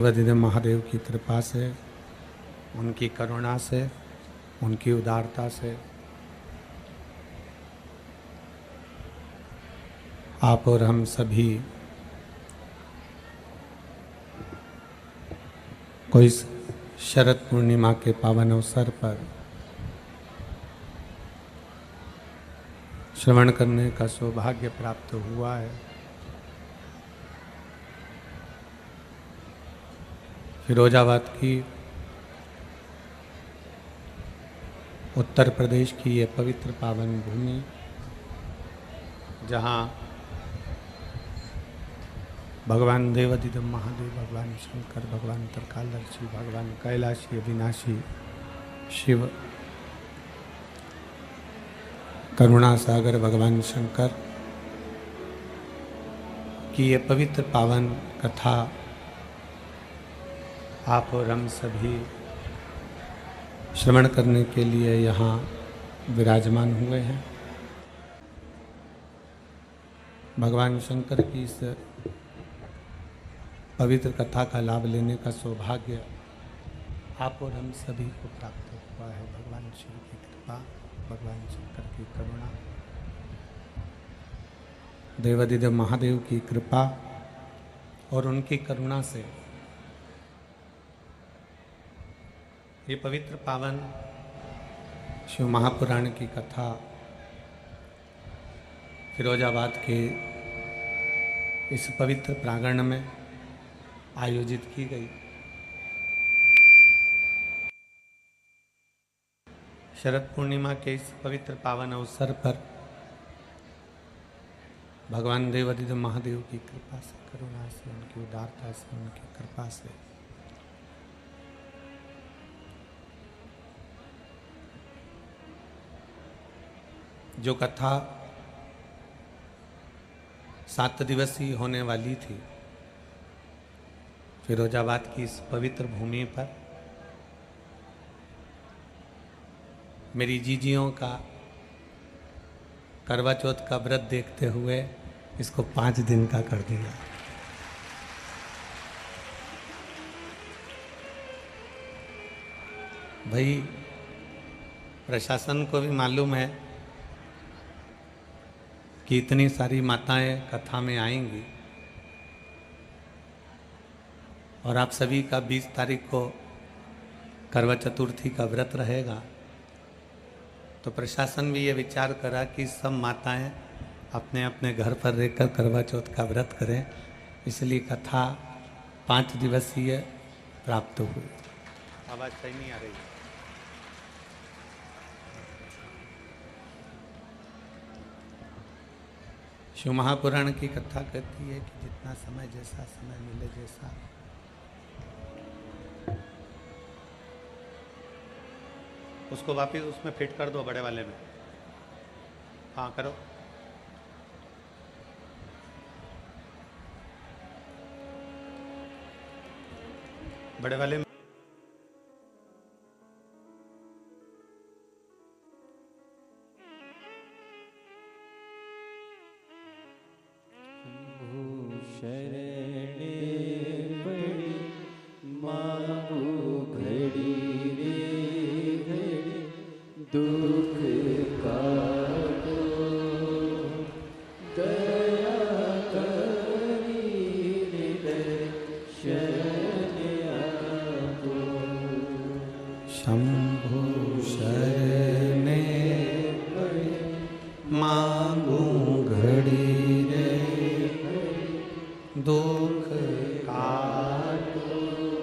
देवाधिदेव महादेव की कृपा से, उनकी करुणा से, उनकी उदारता से आप और हम सभी को इस शरद पूर्णिमा के पावन अवसर पर श्रवण करने का सौभाग्य प्राप्त हुआ है। फिरोजाबाद की उत्तर प्रदेश की ये पवित्र पावन भूमि, जहाँ भगवान देवाधिदेव महादेव, भगवान शंकर, भगवान त्रिकालदर्शी, भगवान कैलाशी अविनाशी शिव, करुणा सागर भगवान शंकर की ये पवित्र पावन कथा आप और हम सभी श्रवण करने के लिए यहाँ विराजमान हुए हैं। भगवान शंकर की इस पवित्र कथा का लाभ लेने का सौभाग्य आप और हम सभी को प्राप्त हुआ है। भगवान शिव की कृपा, भगवान शंकर की करुणा, देवाधिदेव महादेव की कृपा और उनकी करुणा से ये पवित्र पावन शिव महापुराण की कथा फिरोजाबाद के इस पवित्र प्रांगण में आयोजित की गई। शरद पूर्णिमा के इस पवित्र पावन अवसर पर भगवान देवाधिदेव महादेव की कृपा से, करुणा से, उनकी उदारता से, उनकी कृपा से जो कथा 7 दिवसीय होने वाली थी, फिरोजाबाद की इस पवित्र भूमि पर मेरी जीजियों का करवा चौथ का व्रत देखते हुए इसको 5 दिन का कर दिया। भाई, प्रशासन को भी मालूम है कि इतनी सारी माताएं कथा में आएंगी और आप सभी का 20 तारीख को करवा चतुर्थी का व्रत रहेगा, तो प्रशासन भी ये विचार करा कि सब माताएं अपने अपने घर पर रहकर करवा चौथ का व्रत करें, इसलिए कथा 5 दिवसीय प्राप्त हुई। आवाज़ सही नहीं आ रही है। शिव महापुराण की कथा कहती है कि जितना समय, जैसा समय मिले, जैसा उसको वापिस उसमें फिट कर दो, बड़े वाले में। हाँ, करो। बड़े वाले में। शंभु शरणे मांगू घड़ी रे, दुख काटो, दया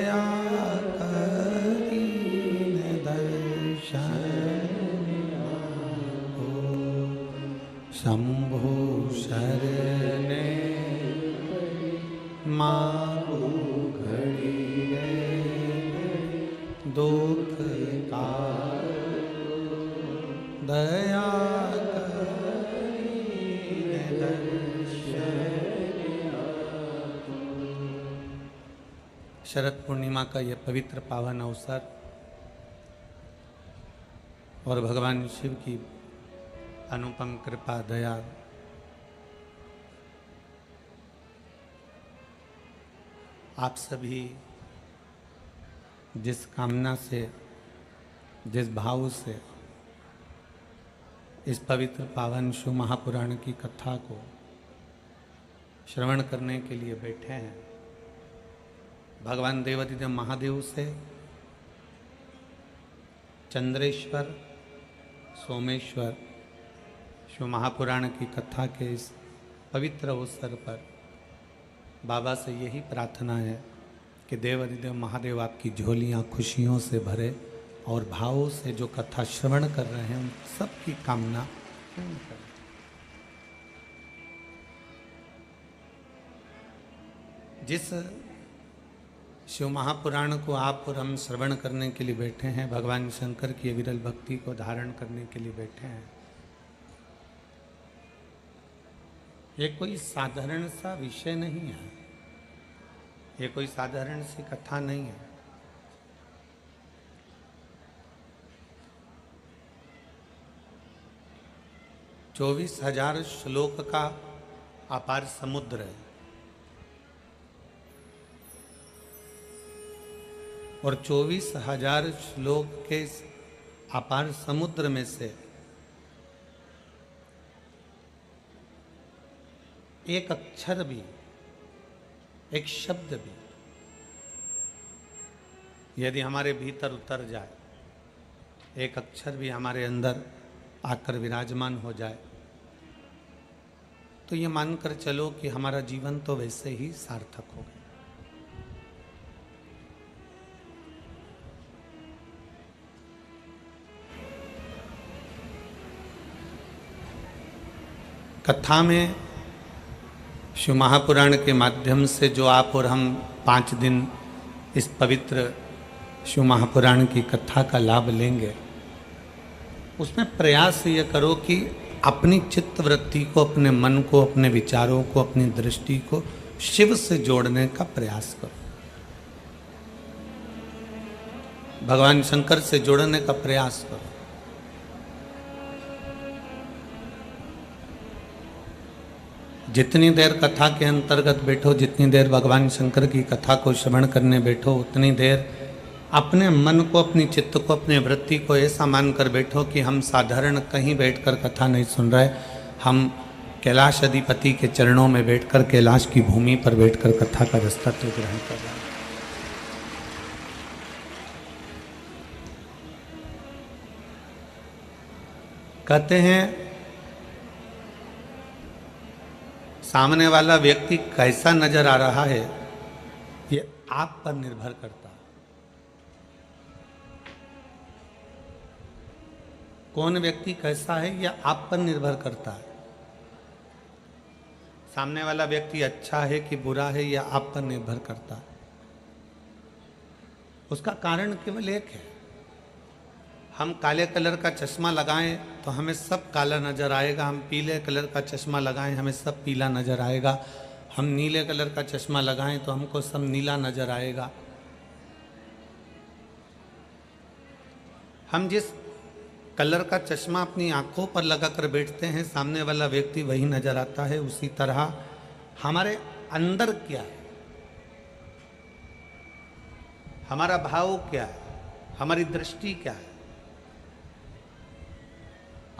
करीने दर्शन आपो। शंभु शरणे मांगू घड़ी रे, दुख काटो, दया करीने दर्शन आपो। शरद पूर्णिमा का यह पवित्र पावन अवसर और भगवान शिव की अनुपम कृपा, दया, आप सभी जिस कामना से, जिस भाव से इस पवित्र पावन शिव महापुराण की कथा को श्रवण करने के लिए बैठे हैं, भगवान देवाधिदेव महादेव से चंद्रेश्वर सोमेश्वर शिव महापुराण की कथा के इस पवित्र अवसर पर बाबा से यही प्रार्थना है कि देवाधिदेव महादेव आपकी झोलियाँ खुशियों से भरे और भावों से जो कथा श्रवण कर रहे हैं उन सबकी कामना पूर्ण करें। जिस शिव महापुराण को आप और हम श्रवण करने के लिए बैठे हैं, भगवान शंकर की विरल भक्ति को धारण करने के लिए बैठे हैं, ये कोई साधारण सा विषय नहीं है, ये कोई साधारण सी कथा नहीं है। चौबीस 24,000 श्लोक का अपार समुद्र है और 24,000 श्लोक के अपार समुद्र में से एक अक्षर भी, एक शब्द भी यदि हमारे भीतर उतर जाए, एक अक्षर भी हमारे अंदर आकर विराजमान हो जाए, तो ये मानकर चलो कि हमारा जीवन तो वैसे ही सार्थक हो गया। कथा में शिव महापुराण के माध्यम से जो आप और हम 5 दिन इस पवित्र शिव महापुराण की कथा का लाभ लेंगे, उसमें प्रयास ये करो कि अपनी चित्त वृत्ति को, अपने मन को, अपने विचारों को, अपनी दृष्टि को शिव से जोड़ने का प्रयास करो, भगवान शंकर से जोड़ने का प्रयास करो। जितनी देर कथा के अंतर्गत बैठो, जितनी देर भगवान शंकर की कथा को श्रवण करने बैठो, उतनी देर अपने मन को, अपनी चित्त को, अपने वृत्ति को ऐसा मानकर बैठो कि हम साधारण कहीं बैठकर कथा नहीं सुन रहे, हम कैलाश अधिपति के चरणों में बैठकर, कैलाश की भूमि पर बैठकर कथा का रास्ता तो ग्रहण कर रहे हैं। कहते हैं सामने वाला व्यक्ति कैसा नजर आ रहा है ये आप पर निर्भर करता है। कौन व्यक्ति कैसा है यह आप पर निर्भर करता है। सामने वाला व्यक्ति अच्छा है कि बुरा है यह आप पर निर्भर करता है। उसका कारण केवल एक है, हम काले कलर का चश्मा लगाएं तो हमें सब काला नजर आएगा, हम पीले कलर का चश्मा लगाएं हमें सब पीला नजर आएगा, हम नीले कलर का चश्मा लगाएं तो हमको सब नीला नजर आएगा। हम जिस कलर का चश्मा अपनी आंखों पर लगाकर बैठते हैं, सामने वाला व्यक्ति वही नजर आता है। उसी तरह हमारे अंदर क्या है, हमारा भाव क्या है, हमारी दृष्टि क्या है।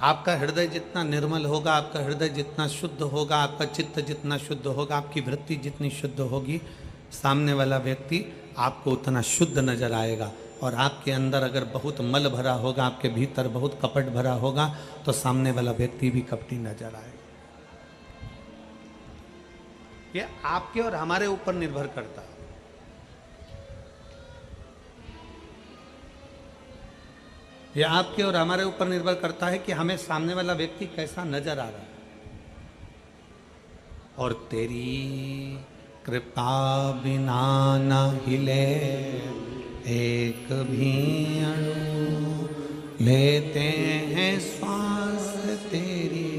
आपका हृदय जितना निर्मल होगा, आपका हृदय जितना शुद्ध होगा, आपका चित्त जितना शुद्ध होगा, आपकी वृत्ति जितनी शुद्ध होगी, सामने वाला व्यक्ति आपको उतना शुद्ध नजर आएगा। और आपके अंदर अगर बहुत मल भरा होगा, आपके भीतर बहुत कपट भरा होगा, तो सामने वाला व्यक्ति भी कपटी नजर आएगा। ये आपके और हमारे ऊपर निर्भर करता है। यह आपके और हमारे ऊपर निर्भर करता है कि हमें सामने वाला व्यक्ति कैसा नजर आ रहा है। और तेरी कृपा बिना न हिले एक भी अणु, लेते हैं श्वास तेरी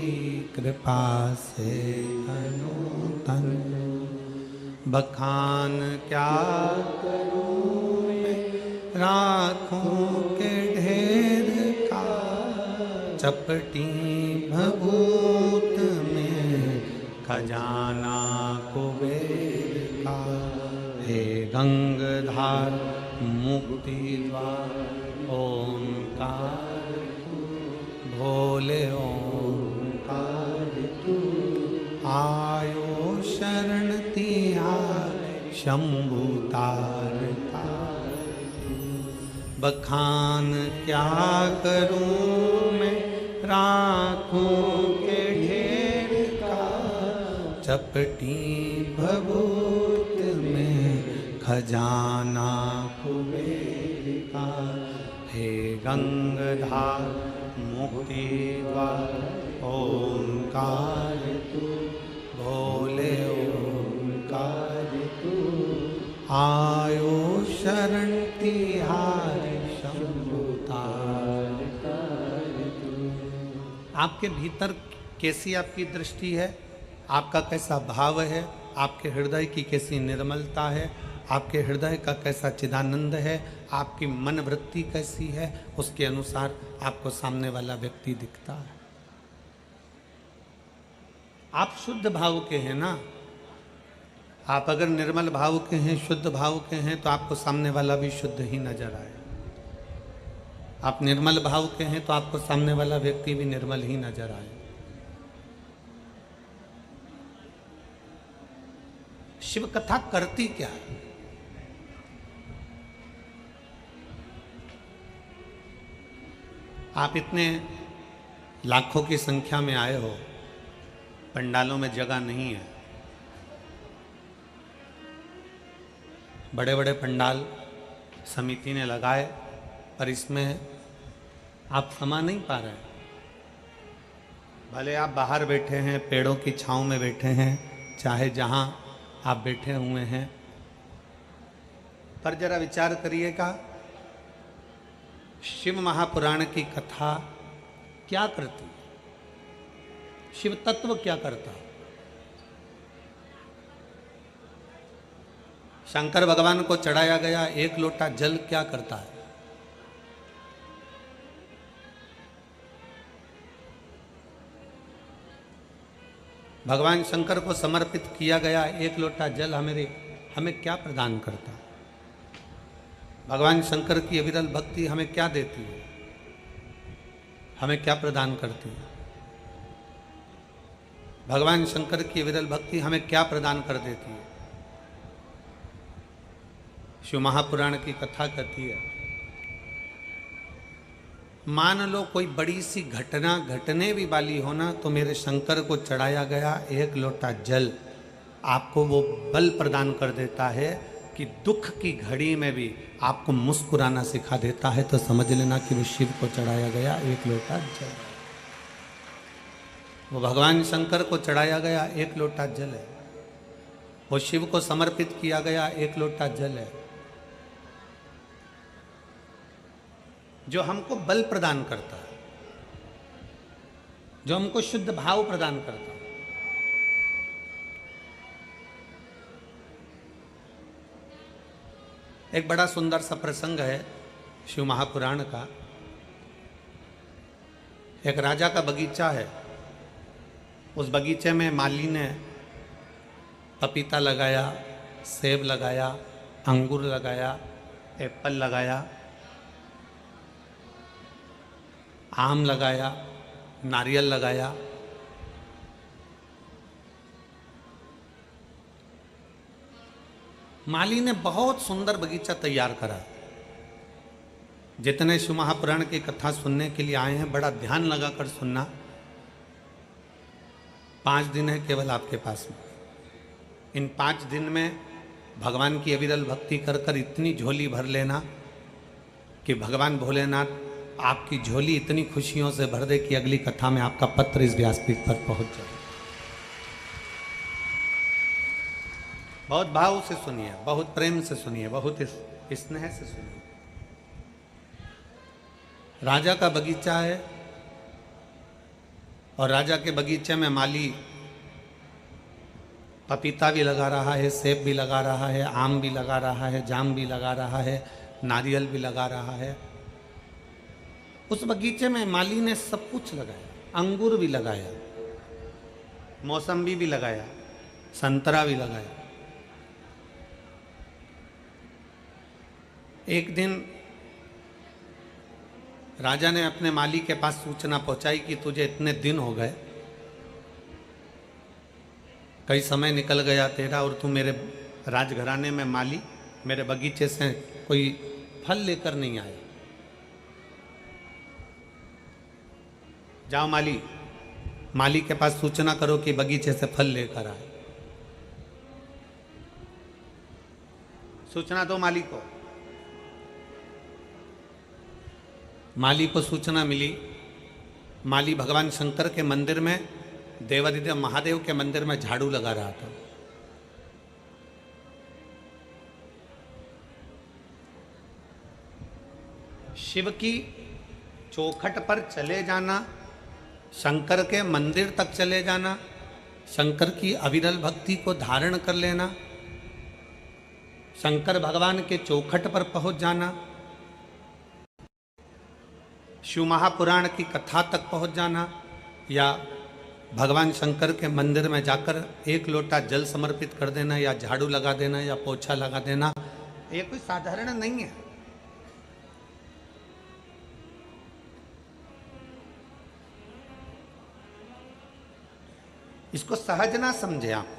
कृपा से अनु तन। बखान क्या करूं मैं राखों के ढेर का, चपटी भभूत में खजाना कुबेर का। हे गंगधार मुक्ति द्वार ओंकार भोले ओंकार तू आयो शरण तिहार शंभु तार बखान क्या करूं मैं राखूं के ढेर का चपटी भभूत में खजाना कुबेर का हे गंगधार मुक्ति द्वार ओंकार तू भोले ओंकार तू आयो शरण तिहार शंभु तार आपके भीतर कैसी आपकी दृष्टि है, आपका कैसा भाव है, आपके हृदय की कैसी निर्मलता है, आपके हृदय का कैसा चिदानंद है, आपकी मन वृत्ति कैसी है, उसके अनुसार आपको सामने वाला व्यक्ति दिखता है। आप शुद्ध भाव के हैं ना, आप अगर निर्मल भाव के हैं, शुद्ध भाव के हैं, तो आपको सामने वाला भी शुद्ध ही नजर आए। आप निर्मल भाव के हैं तो आपको सामने वाला व्यक्ति भी निर्मल ही नजर आए। शिव कथा करती क्या है? आप इतने लाखों की संख्या में आए हो, पंडालों में जगह नहीं है, बड़े बड़े पंडाल समिति ने लगाए, पर इसमें आप समा नहीं पा रहे हैं। भले आप बाहर बैठे हैं, पेड़ों की छांव में बैठे हैं, चाहे जहां आप बैठे हुए हैं, पर जरा विचार करिएगा, शिव महापुराण की कथा क्या करती, शिव तत्व क्या करता। शंकर भगवान को चढ़ाया गया एक लोटा जल क्या करता है? भगवान शंकर को समर्पित किया गया एक लोटा जल हमें क्या प्रदान करता है? भगवान शंकर की अविरल भक्ति हमें क्या देती है, हमें क्या प्रदान करती है? भगवान शंकर की अविरल भक्ति हमें क्या प्रदान कर देती है? शिव महापुराण की कथा कहती है, मान लो कोई बड़ी सी घटना घटने भी वाली हो ना, तो मेरे शंकर को चढ़ाया गया एक लोटा जल आपको वो बल प्रदान कर देता है कि दुख की घड़ी में भी आपको मुस्कुराना सिखा देता है। तो समझ लेना कि वो शिव को चढ़ाया गया एक लोटा जल, वो भगवान शंकर को चढ़ाया गया एक लोटा जल है, वो शिव को समर्पित किया गया एक लोटा जल है, जो हमको बल प्रदान करता है, जो हमको शुद्ध भाव प्रदान करता है। एक बड़ा सुंदर सा प्रसंग है शिव महापुराण का। एक राजा का बगीचा है, उस बगीचे में माली ने पपीता लगाया, सेब लगाया, अंगूर लगाया, एप्पल लगाया, आम लगाया, नारियल लगाया। माली ने बहुत सुंदर बगीचा तैयार करा। जितने शिव महापुराण की कथा सुनने के लिए आए हैं, बड़ा ध्यान लगाकर सुनना। 5 दिन है केवल आपके पास में। इन 5 दिन में भगवान की अविरल भक्ति कर कर इतनी झोली भर लेना कि भगवान भोलेनाथ आपकी झोली इतनी खुशियों से भर दे कि अगली कथा में आपका पत्र इस व्यासपीठ पर पहुंच जाए। बहुत भाव से सुनिए, बहुत प्रेम से सुनिए, बहुत स्नेह से सुनिए। राजा का बगीचा है और राजा के बगीचे में माली पपीता भी लगा रहा है, सेब भी लगा रहा है, आम भी लगा रहा है, जाम भी लगा रहा है, नारियल भी लगा रहा है। उस बगीचे में माली ने सब कुछ लगाया, अंगूर भी लगाया, मौसम्बी भी लगाया, संतरा भी लगाया। एक दिन राजा ने अपने माली के पास सूचना पहुंचाई कि तुझे इतने दिन हो गए, कई समय निकल गया तेरा और तू मेरे राजघराने में माली मेरे बगीचे से कोई फल लेकर नहीं आया। जाओ माली के पास सूचना करो कि बगीचे से फल लेकर आए। सूचना दो माली को। माली को सूचना मिली, माली भगवान शंकर के मंदिर में देवाधिदेव महादेव के मंदिर में झाड़ू लगा रहा था। शिव की चौखट पर चले जाना, शंकर के मंदिर तक चले जाना, शंकर की अविरल भक्ति को धारण कर लेना, शंकर भगवान के चौखट पर पहुंच जाना, शिव महापुराण की कथा तक पहुंच जाना, या भगवान शंकर के मंदिर में जाकर एक लोटा जल समर्पित कर देना, या झाड़ू लगा देना, या पोछा लगा देना, ये कोई साधारण नहीं है। इसको सहज ना समझे आप।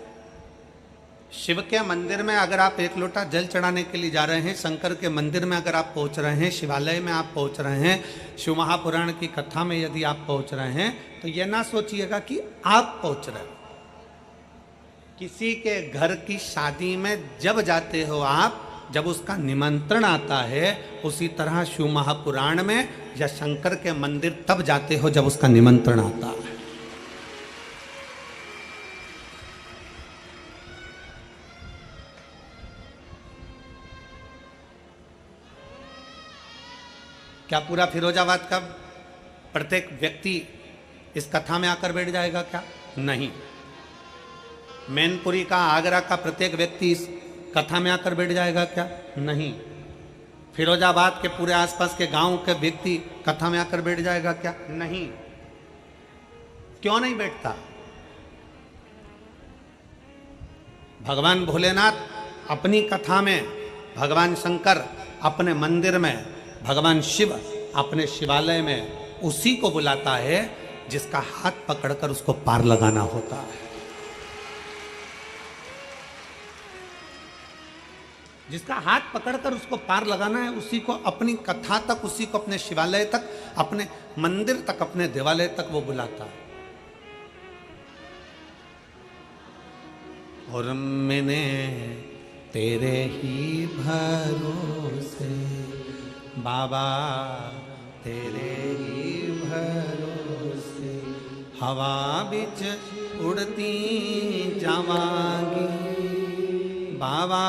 शिव के मंदिर में अगर आप एक लोटा जल चढ़ाने के लिए जा रहे हैं, शंकर के मंदिर में अगर आप पहुंच रहे हैं, शिवालय में आप पहुंच रहे हैं, शिव महापुराण की कथा में यदि आप पहुंच रहे हैं, तो यह ना सोचिएगा कि आप पहुंच रहे हैं। किसी के घर की शादी में जब जाते हो आप, जब उसका निमंत्रण आता है, उसी तरह शिव महापुराण में या शंकर के मंदिर तब जाते हो जब उसका निमंत्रण आता है। क्या पूरा फिरोजाबाद का प्रत्येक व्यक्ति इस कथा में आकर बैठ जाएगा क्या? नहीं। मैनपुरी का, आगरा का प्रत्येक व्यक्ति इस कथा में आकर बैठ जाएगा क्या? नहीं। फिरोजाबाद के पूरे आसपास के गांव के व्यक्ति कथा में आकर बैठ जाएगा क्या? नहीं। क्यों नहीं बैठता? भगवान भोलेनाथ अपनी कथा में, भगवान शंकर अपने मंदिर में, भगवान शिव अपने शिवालय में उसी को बुलाता है जिसका हाथ पकड़कर उसको पार लगाना होता है। जिसका हाथ पकड़कर उसको पार लगाना है, उसी को अपनी कथा तक, उसी को अपने शिवालय तक, अपने मंदिर तक, अपने देवालय तक वो बुलाता है। और मैंने तेरे ही भरोसे बाबा, तेरे ही भरोसे हवा बिच उड़ती जावांगी, बाबा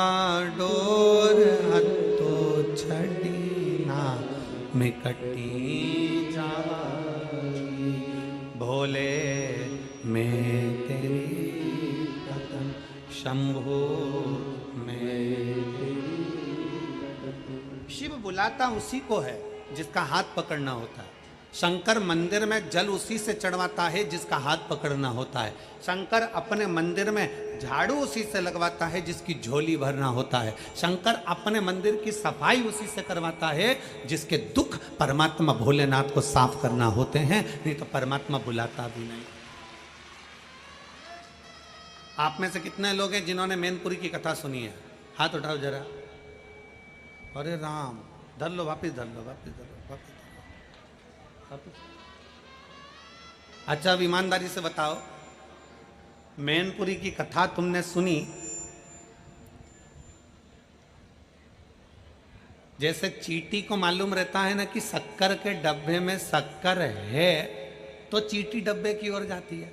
डोर हत्तो छड़ी ना मैं कटी जावांगी, भोले मैं तेरी कदम, शंभो शिव बुलाता उसी को है जिसका हाथ पकड़ना होता है। शंकर मंदिर में जल उसी से चढ़वाता है जिसका हाथ पकड़ना होता है। शंकर अपने मंदिर में झाड़ू उसी से लगवाता है जिसकी झोली भरना होता है। शंकर अपने मंदिर की सफाई उसी से करवाता है जिसके दुख परमात्मा भोलेनाथ को साफ करना होते हैं, नहीं तो परमात्मा बुलाता भी नहीं। आप में से कितने लोग हैं जिन्होंने मैनपुरी की कथा सुनी है? हाथ उठाओ जरा। अरे राम, धर लो, वापिस धर लो, वापिस धर लो, वापिस धर लो, वापिस। अच्छा, अब ईमानदारी से बताओ, मैनपुरी की कथा तुमने सुनी, जैसे चींटी को मालूम रहता है ना कि शक्कर के डब्बे में शक्कर है, तो चींटी डब्बे की ओर जाती है।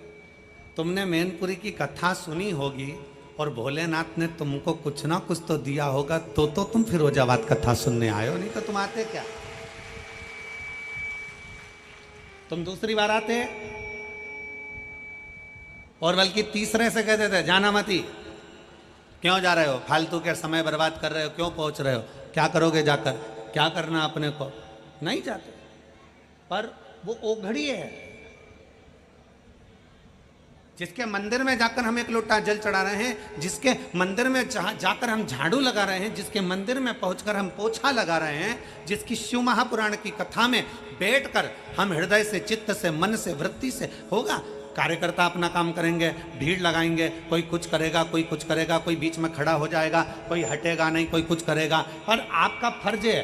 तुमने मैनपुरी की कथा सुनी होगी और भोलेनाथ ने तुमको कुछ ना कुछ तो दिया होगा, तो तुम फिरोजाबाद कथा सुनने आए हो, नहीं तो तुम आते क्या? तुम दूसरी बार आते, और बल्कि तीसरे से कहते थे जाना मती, क्यों जा रहे हो, फालतू के समय बर्बाद कर रहे हो, क्यों पहुंच रहे हो, क्या करोगे जाकर, क्या करना अपने को, नहीं जाते। पर वो ओघड़ी है, जिसके मंदिर में जाकर हम एक लोटा जल चढ़ा रहे हैं, जिसके मंदिर में जाकर हम झाड़ू लगा रहे हैं, जिसके मंदिर में पहुंचकर हम पोछा लगा रहे हैं, जिसकी शिव महापुराण की कथा में बैठकर हम हृदय से, चित्त से, मन से, वृत्ति से होगा। कार्यकर्ता अपना काम करेंगे, भीड़ लगाएंगे, कोई कुछ करेगा, कोई कुछ करेगा, कोई बीच में खड़ा हो जाएगा, कोई हटेगा नहीं, कोई कुछ करेगा। और आपका फर्ज है,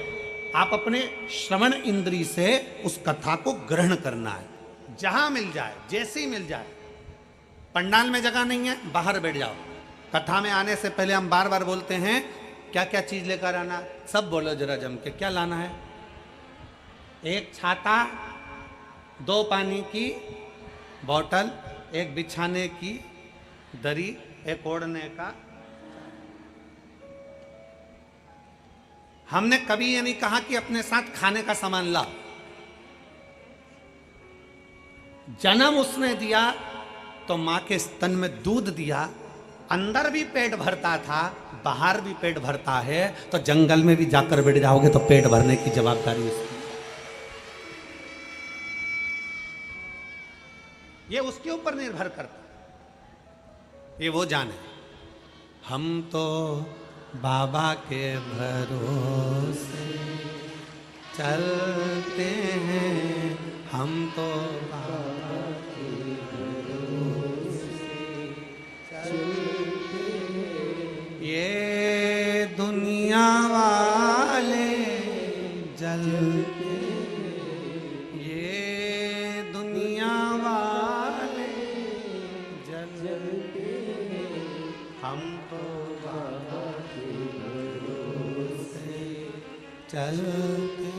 आप अपने श्रवण इंद्री से उस कथा को ग्रहण करना है, जहां मिल जाए, जैसे ही मिल जाए। पंडाल में जगह नहीं है, बाहर बैठ जाओ। कथा में आने से पहले हम बार बार बोलते हैं क्या क्या चीज लेकर आना, सब बोलो जरा जम के, क्या लाना है? एक छाता, 2 पानी की बोतल, एक बिछाने की दरी, एक ओढ़ने का। हमने कभी ये नहीं कहा कि अपने साथ खाने का सामान लाओ। जन्म उसने दिया तो मां के स्तन में दूध दिया, अंदर भी पेट भरता था, बाहर भी पेट भरता है, तो जंगल में भी जाकर बैठ जाओगे तो पेट भरने की जवाबदारी उसकी। ये उसके ऊपर निर्भर करता, ये वो जाने। हम तो बाबा के भरोसे चलते हैं, हम तो बाबा के भरोसे चलते हैं। ये दुनिया वाले जलते, ये दुनिया वाले जलते, हम तो बाबा के भरोसे चलते,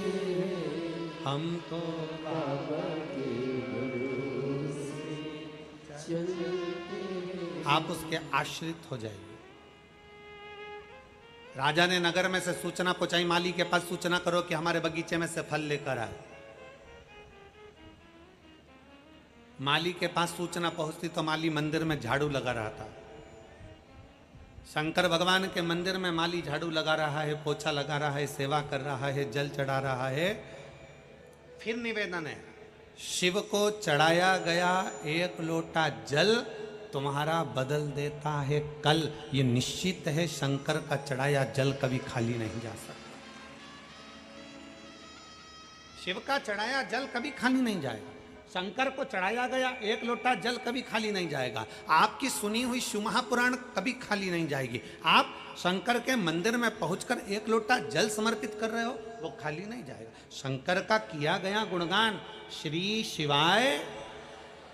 हम तो बाबा के भरोसे चलते। आप उसके आश्रित हो जाइए। राजा ने नगर में से सूचना पहुंचाई, माली के पास सूचना करो कि हमारे बगीचे में से फल लेकर आए। माली के पास सूचना पहुंचती तो माली मंदिर में झाड़ू लगा रहा था। शंकर भगवान के मंदिर में माली झाड़ू लगा रहा है, पोछा लगा रहा है, सेवा कर रहा है, जल चढ़ा रहा है। फिर निवेदन है, शिव को चढ़ाया गया 1 लोटा जल तुम्हारा बदल देता है कल। ये निश्चित है, शंकर का चढ़ाया जल कभी खाली नहीं जा सकता। शिव का चढ़ाया जल कभी खाली नहीं जाएगा। शंकर को चढ़ाया गया 1 लोटा जल कभी खाली नहीं जाएगा। आपकी सुनी हुई शिव महापुराण कभी खाली नहीं जाएगी। आप शंकर के मंदिर में पहुंचकर 1 लोटा जल समर्पित कर रहे हो, वो खाली नहीं जाएगा। शंकर का किया गया गुणगान, श्री शिवाय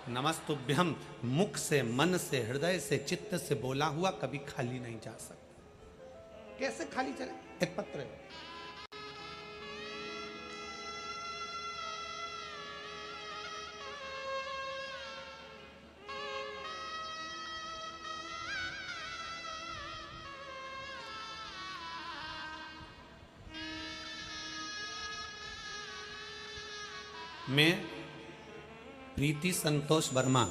नमस्तुभ्यम, मुख से, मन से, हृदय से, चित्त से बोला हुआ कभी खाली नहीं जा सकता। कैसे खाली चले? एक पत्र है, मैं प्रीति संतोष वर्मा,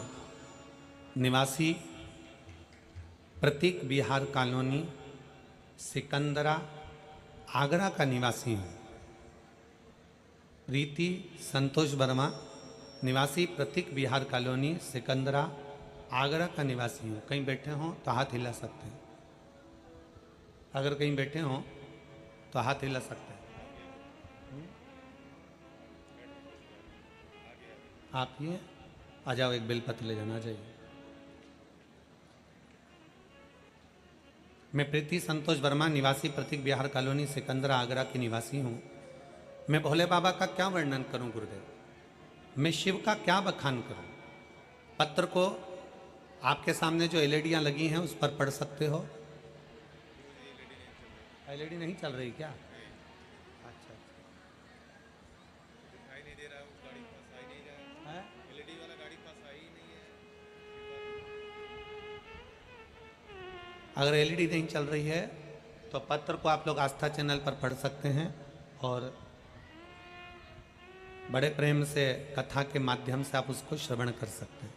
निवासी प्रतीक बिहार कॉलोनी, सिकंदरा, आगरा का निवासी हूँ। प्रीति संतोष वर्मा, निवासी प्रतीक बिहार कॉलोनी, सिकंदरा, आगरा का निवासी हूँ। कहीं बैठे हों तो हाथ हिला सकते हैं। अगर कहीं बैठे हों तो हाथ हिला सकते हैं। आप ये आ जाओ, एक बेलपत्र ले जाना चाहिए। मैं प्रीति संतोष वर्मा, निवासी प्रतीक बिहार कॉलोनी, सिकंदरा, आगरा की निवासी हूँ। मैं भोले बाबा का क्या वर्णन करूं गुरुदेव, मैं शिव का क्या बखान करूं। पत्र को आपके सामने जो एलईडियाँ लगी हैं उस पर पढ़ सकते हो। एलईडी नहीं चल रही क्या? अच्छा, दिखाई नहीं दे रहा है, उस गाड़ी के पास आ ही नहीं रहा है। एलईडी वाला गाड़ी पास आ ही नहीं है। अगर एलईडी नहीं चल रही है तो पत्र को आप लोग आस्था चैनल पर पढ़ सकते हैं और बड़े प्रेम से कथा के माध्यम से आप उसको श्रवण कर सकते हैं।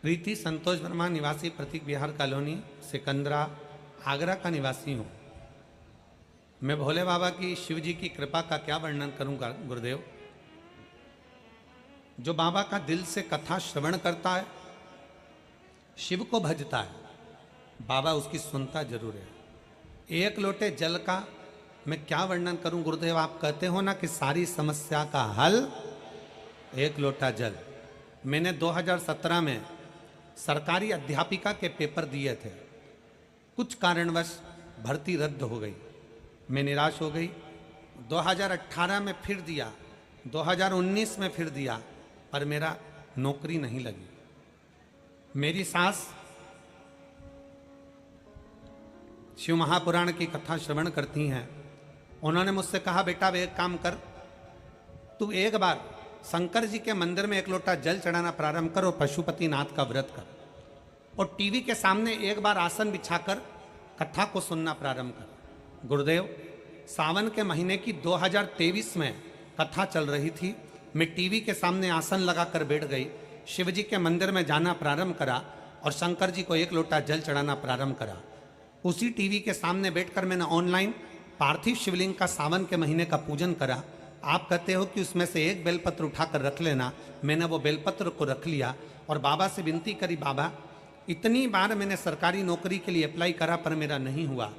प्रीति संतोष वर्मा, निवासी प्रतीक बिहार कॉलोनी, सिकंदरा, आगरा का निवासी हूँ। मैं भोले बाबा की, शिव जी की कृपा का क्या वर्णन करूंगा गुरुदेव। जो बाबा का दिल से कथा श्रवण करता है, शिव को भजता है, बाबा उसकी सुनता जरूर है। एक लोटे जल का मैं क्या वर्णन करूं गुरुदेव। आप कहते हो ना कि सारी समस्या का हल एक लोटा जल। मैंने 2017 में सरकारी अध्यापिका के पेपर दिए थे। कुछ कारणवश भर्ती रद्द हो गई, मैं निराश हो गई। 2018 में फिर दिया, 2019 में फिर दिया, पर मेरा नौकरी नहीं लगी। मेरी सास शिव महापुराण की कथा श्रवण करती हैं। उन्होंने मुझसे कहा, बेटा एक काम कर, तू एक बार शंकर जी के मंदिर में एक लोटा जल चढ़ाना प्रारंभ कर और पशुपतिनाथ का व्रत कर, और टीवी के सामने एक बार आसन बिछाकर कथा को सुनना प्रारंभ कर। गुरुदेव, सावन के महीने की 2023 में कथा चल रही थी। मैं टीवी के सामने आसन लगाकर बैठ गई, शिव जी के मंदिर में जाना प्रारंभ करा और शंकर जी को एक लोटा जल चढ़ाना प्रारंभ करा। उसी टीवी के सामने बैठकर मैंने ऑनलाइन पार्थिव शिवलिंग का सावन के महीने का पूजन करा। आप कहते हो कि उसमें से एक बेलपत्र उठाकर रख लेना, मैंने वो बेलपत्र को रख लिया और बाबा से विनती करी, बाबा इतनी बार मैंने सरकारी नौकरी के लिए अप्लाई करा पर मेरा नहीं हुआ,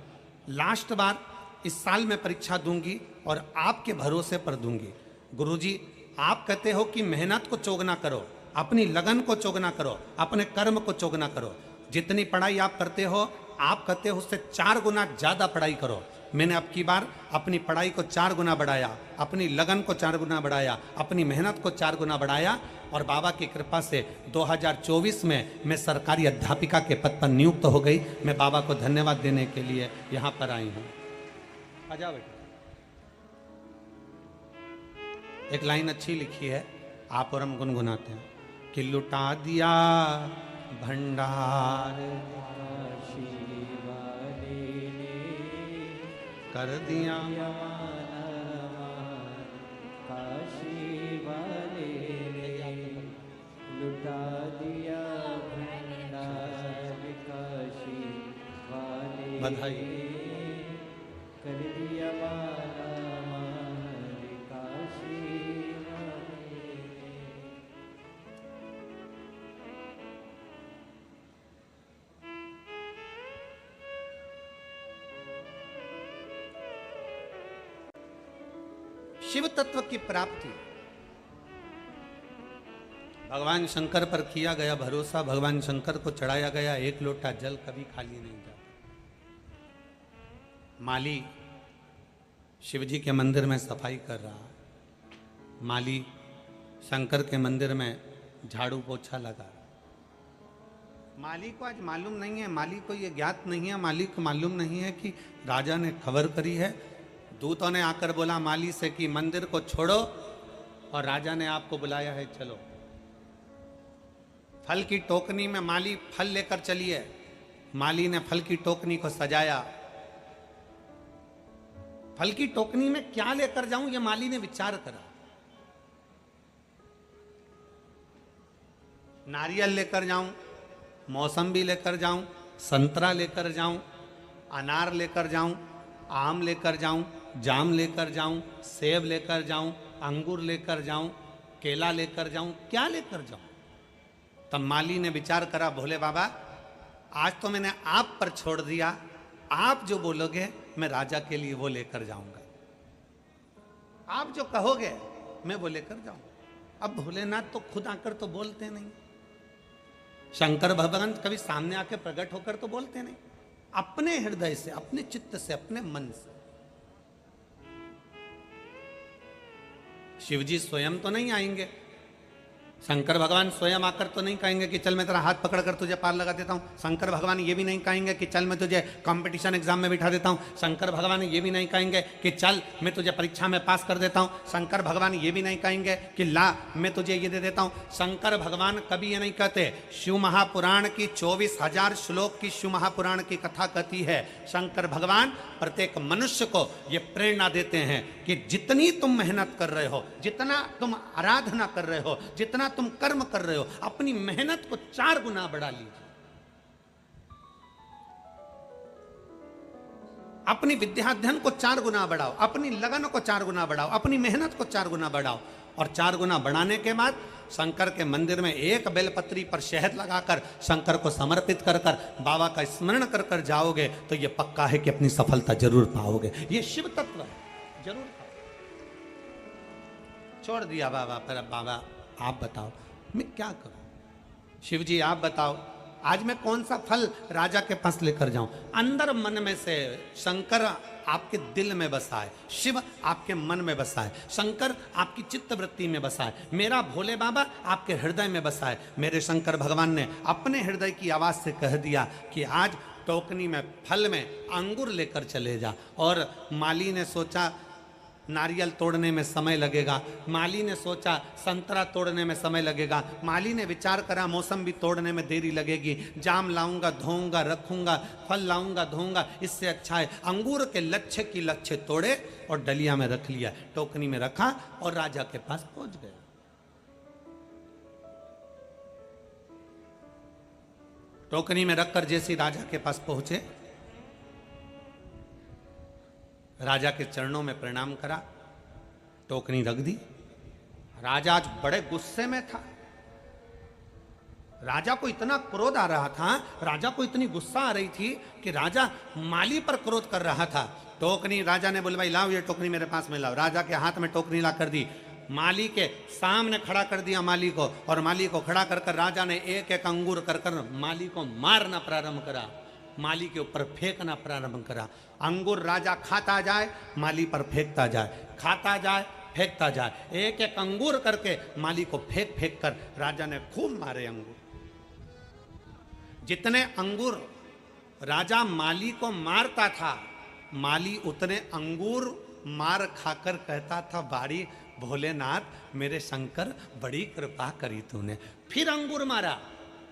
लास्ट बार इस साल मैं परीक्षा दूंगी और आपके भरोसे पर दूंगी। गुरुजी, आप कहते हो कि मेहनत को चोगना करो, अपनी लगन को चोगना करो, अपने कर्म को चोगना करो। जितनी पढ़ाई आप करते हो, आप कहते हो उससे 4 गुना ज़्यादा पढ़ाई करो। मैंने अब की बार अपनी पढ़ाई को 4 गुना बढ़ाया, अपनी लगन को 4 गुना बढ़ाया, अपनी मेहनत को 4 गुना बढ़ाया और बाबा की कृपा से 2024 में मैं सरकारी अध्यापिका के पद पर नियुक्त हो गई। मैं बाबा को धन्यवाद देने के लिए यहाँ पर आई हूँ। आ जाओ बेटा। एक लाइन अच्छी लिखी है, आप और हम गुनगुनाते हैं कि लुटा दिया भंडार कर दिया काशी वाले लुटा दिया भंडार काशी वाले बधाई। कर दिया मालामाल काशी वाले। शिव तत्व की प्राप्ति, भगवान शंकर पर किया गया भरोसा, भगवान शंकर को चढ़ाया गया एक लोटा जल कभी खाली नहीं जाता। माली शिव जी के मंदिर में सफाई कर रहा, माली शंकर के मंदिर में झाड़ू पोछा लगा। माली को आज मालूम नहीं है, माली को ये ज्ञात नहीं है, माली को मालूम नहीं है कि राजा ने खबर करी है। दूतों ने आकर बोला माली से कि मंदिर को छोड़ो और राजा ने आपको बुलाया है, चलो। फल की टोकनी में माली फल लेकर चली है। माली ने फल की टोकनी को सजाया। फल की टोकनी में क्या लेकर जाऊं, ये माली ने विचार करा। नारियल लेकर जाऊं, मौसम्बी लेकर जाऊं, संतरा लेकर जाऊं, अनार लेकर जाऊं, आम लेकर जाऊं, जाम लेकर जाऊं, सेब लेकर जाऊं, अंगूर लेकर जाऊं, केला लेकर जाऊं, क्या लेकर जाऊं। तब माली ने विचार करा, भोले बाबा आज तो मैंने आप पर छोड़ दिया, आप जो बोलोगे मैं राजा के लिए वो लेकर जाऊंगा, आप जो कहोगे मैं वो लेकर जाऊंगा। अब भोलेनाथ तो खुद आकर तो बोलते नहीं, शंकर भगवान कभी सामने आके प्रकट होकर तो बोलते नहीं, अपने हृदय से, अपने चित्त से, अपने मन से। शिव जी स्वयं तो नहीं आएंगे, शंकर भगवान स्वयं आकर तो नहीं कहेंगे कि चल मैं तेरा हाथ पकड़कर तुझे पार लगा देता हूँ। शंकर भगवान ये भी नहीं कहेंगे कि चल मैं तुझे कंपटीशन एग्जाम में बिठा देता हूँ। शंकर भगवान ये भी नहीं कहेंगे कि चल मैं तुझे परीक्षा में पास कर देता हूँ। शंकर भगवान ये भी नहीं कहेंगे कि ला मैं तुझे ये दे देता हूँ। शंकर भगवान कभी ये नहीं कहते। शिव महापुराण की 24,000 श्लोक की शिव महापुराण की कथा कहती है, शंकर भगवान प्रत्येक मनुष्य को ये प्रेरणा देते हैं कि जितनी तुम मेहनत कर रहे हो, जितना तुम आराधना कर रहे हो, जितना तुम कर्म कर रहे हो, अपनी मेहनत को 4 गुना बढ़ा लीजिए। अपनी विद्याध्ययन को 4 गुना बढ़ाओ, अपनी लगन को 4 गुना बढ़ाओ, अपनी मेहनत को 4 गुना बढ़ाओ, और 4 गुना बढ़ाने के बाद शंकर के मंदिर में एक बेलपत्री पर शहद लगाकर शंकर को समर्पित कर कर बाबा का स्मरण कर कर जाओगे तो ये पक्का है कि अपनी सफलता जरूर पाओगे। ये शिव तत्व है, जरूर पाओ। छोड़ दिया बाबा पर, अब बाबा आप बताओ मैं क्या करूं, शिव जी आप बताओ आज मैं कौन सा फल राजा के पास लेकर जाऊं। अंदर मन में से शंकर आपके दिल में बसा है, शिव आपके मन में बसा है, शंकर आपकी चित्त वृत्ति में बसा है, मेरा भोले बाबा आपके हृदय में बसा है। मेरे शंकर भगवान ने अपने हृदय की आवाज से कह दिया कि आज टोकनी में फल में अंगूर लेकर चले जा। और माली ने सोचा नारियल तोड़ने में समय लगेगा, माली ने सोचा संतरा तोड़ने में समय लगेगा, माली ने विचार करा मौसम्बी तोड़ने में देरी लगेगी, जाम लाऊंगा धोऊंगा रखूंगा, फल लाऊंगा धोऊंगा, इससे अच्छा है अंगूर के लच्छे की लच्छे तोड़े और डलिया में रख लिया, टोकनी में रखा और राजा के पास पहुंच गया। टोकनी में रखकर जैसे राजा के पास पहुंचे, राजा के चरणों में प्रणाम करा, टोकनी रख दी। राजा आज बड़े गुस्से में था, राजा को इतना क्रोध आ रहा था, राजा को इतनी गुस्सा आ रही थी कि राजा माली पर क्रोध कर रहा था। टोकनी राजा ने बोले भाई लाओ ये टोकनी मेरे पास में लाओ। राजा के हाथ में टोकनी ला कर दी, माली के सामने खड़ा कर दिया माली को, और माली को खड़ा कर कर राजा ने एक एक अंगूर कर कर माली को मारना प्रारंभ करा, माली के ऊपर फेंकना प्रारंभ करा। अंगूर राजा खाता जाए माली पर फेंकता जाए, खाता जाए फेंकता जाए, एक एक अंगूर करके माली को फेंक फेंक कर राजा ने खूब मारे अंगूर। जितने अंगूर राजा माली को मारता था, माली उतने अंगूर मार खाकर कहता था बाड़ी भोलेनाथ मेरे शंकर बड़ी कृपा करी तूने। फिर अंगूर मारा,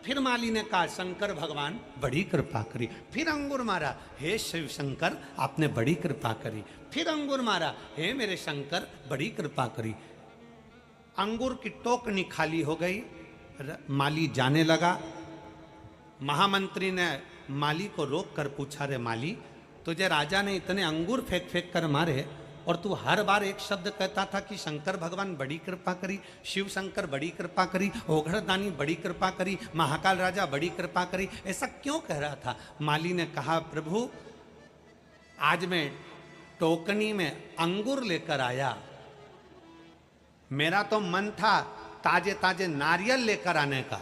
फिर माली ने कहा शंकर भगवान बड़ी कृपा करी, फिर अंगूर मारा, हे शिव शंकर आपने बड़ी कृपा करी, फिर अंगूर मारा, हे मेरे शंकर बड़ी कृपा करी। अंगूर की टोकनी खाली हो गई, माली जाने लगा। महामंत्री ने माली को रोक कर पूछा, रे माली तुझे राजा ने इतने अंगूर फेंक फेंक कर मारे और तू हर बार एक शब्द कहता था कि शंकर भगवान बड़ी कृपा करी, शिव शंकर बड़ी कृपा करी, ओघड़दानी बड़ी कृपा करी, महाकाल राजा बड़ी कृपा करी, ऐसा क्यों कह रहा था? माली ने कहा प्रभु आज मैं टोकनी में अंगूर लेकर आया, मेरा तो मन था ताजे ताजे नारियल लेकर आने का,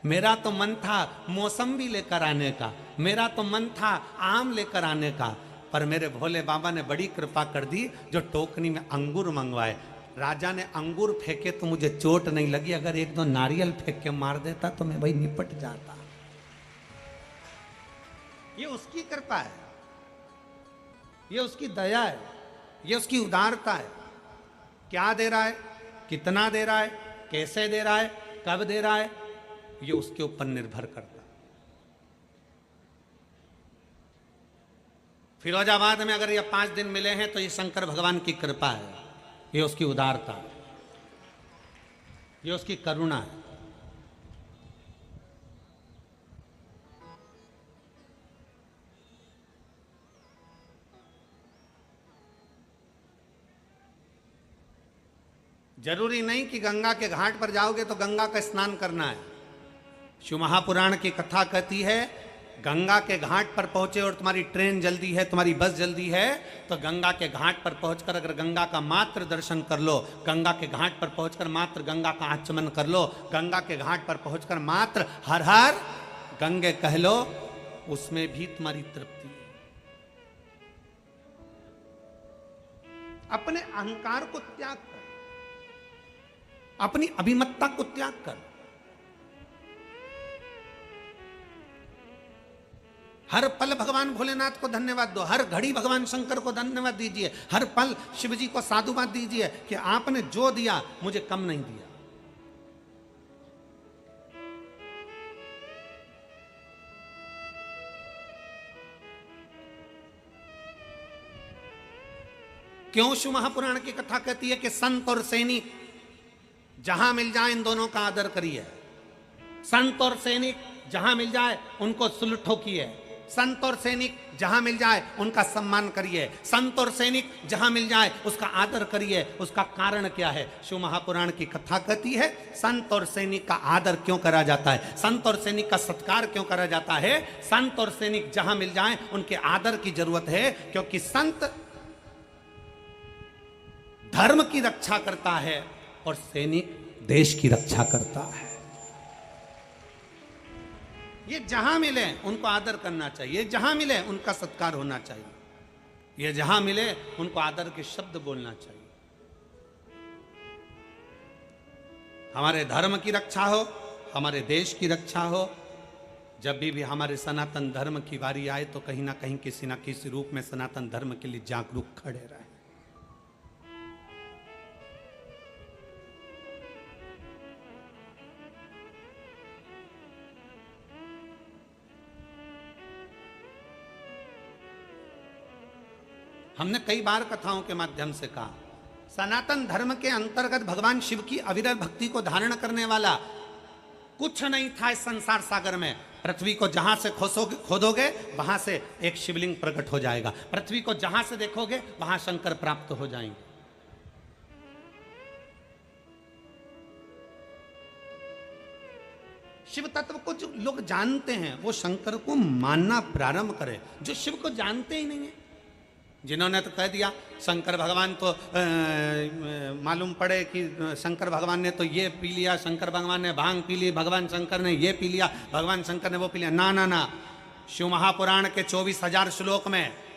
मेरा तो मन था मौसम्बी लेकर आने का, मेरा तो मन था आम लेकर आने का, पर मेरे भोले बाबा ने बड़ी कृपा कर दी जो टोकनी में अंगूर मंगवाए। राजा ने अंगूर फेंके तो मुझे चोट नहीं लगी, अगर एक दो नारियल फेंक के मार देता तो मैं भाई निपट जाता। ये उसकी कृपा है, ये उसकी दया है, ये उसकी उदारता है। क्या दे रहा है, कितना दे रहा है, कैसे दे रहा है, कब दे रहा है, ये उसके ऊपर निर्भर करता है। फिरोजाबाद में अगर ये 5 दिन मिले हैं तो ये शंकर भगवान की कृपा है, ये उसकी उदारता है, ये उसकी करुणा है। जरूरी नहीं कि गंगा के घाट पर जाओगे तो गंगा का स्नान करना है। शिव महापुराण की कथा कहती है गंगा के घाट पर पहुंचे और तुम्हारी ट्रेन जल्दी है, तुम्हारी बस जल्दी है, तो गंगा के घाट पर पहुंचकर अगर गंगा का मात्र दर्शन कर लो, गंगा के घाट पर पहुंचकर मात्र गंगा का आचमन कर लो, गंगा के घाट पर पहुंचकर मात्र हर हर गंगे कह लो, उसमें भी तुम्हारी तृप्ति है। अपने अहंकार को त्याग कर, अपनी अभिमत्ता को त्याग कर, हर पल भगवान भोलेनाथ को धन्यवाद दो, हर घड़ी भगवान शंकर को धन्यवाद दीजिए, हर पल शिव जी को साधुवाद दीजिए कि आपने जो दिया मुझे कम नहीं दिया। क्यों शिव महापुराण की कथा कहती है कि संत और सैनिक जहां मिल जाए इन दोनों का आदर करिए, संत और सैनिक जहां मिल जाए उनको सुलूट ठोकिए, संत और सैनिक जहां मिल जाए उनका सम्मान करिए, संत और सैनिक जहां मिल जाए उसका आदर करिए। उसका कारण क्या है? शिव महापुराण की कथा कहती है संत और सैनिक का आदर क्यों करा जाता है, संत और सैनिक का सत्कार क्यों करा जाता है। संत और सैनिक जहां मिल जाए उनके आदर की जरूरत है, क्योंकि संत धर्म की रक्षा करता है और सैनिक देश की रक्षा करता है। ये जहां मिले उनको आदर करना चाहिए, जहां मिले उनका सत्कार होना चाहिए, ये जहां मिले उनको आदर के शब्द बोलना चाहिए। हमारे धर्म की रक्षा हो, हमारे देश की रक्षा हो। जब भी हमारे सनातन धर्म की बारी आए तो कहीं ना कहीं किसी ना किसी रूप में सनातन धर्म के लिए जागरूक खड़े रहे। हमने कई बार कथाओं के माध्यम से कहा, सनातन धर्म के अंतर्गत भगवान शिव की अविरल भक्ति को धारण करने वाला कुछ नहीं था इस संसार सागर में। पृथ्वी को जहां से खोदोगे वहां से एक शिवलिंग प्रकट हो जाएगा, पृथ्वी को जहां से देखोगे वहां शंकर प्राप्त हो जाएंगे। शिव तत्व को जो लोग जानते हैं वो शंकर को मानना प्रारंभ करें। जो शिव को जानते ही नहीं है, जिन्होंने तो कह दिया शंकर भगवान तो मालूम पड़े कि शंकर भगवान ने तो ये पी लिया, शंकर भगवान ने भांग पी ली, भगवान शंकर ने ये पी लिया, भगवान शंकर ने वो पी लिया। ना ना ना, शिव महापुराण के 24,000 श्लोक में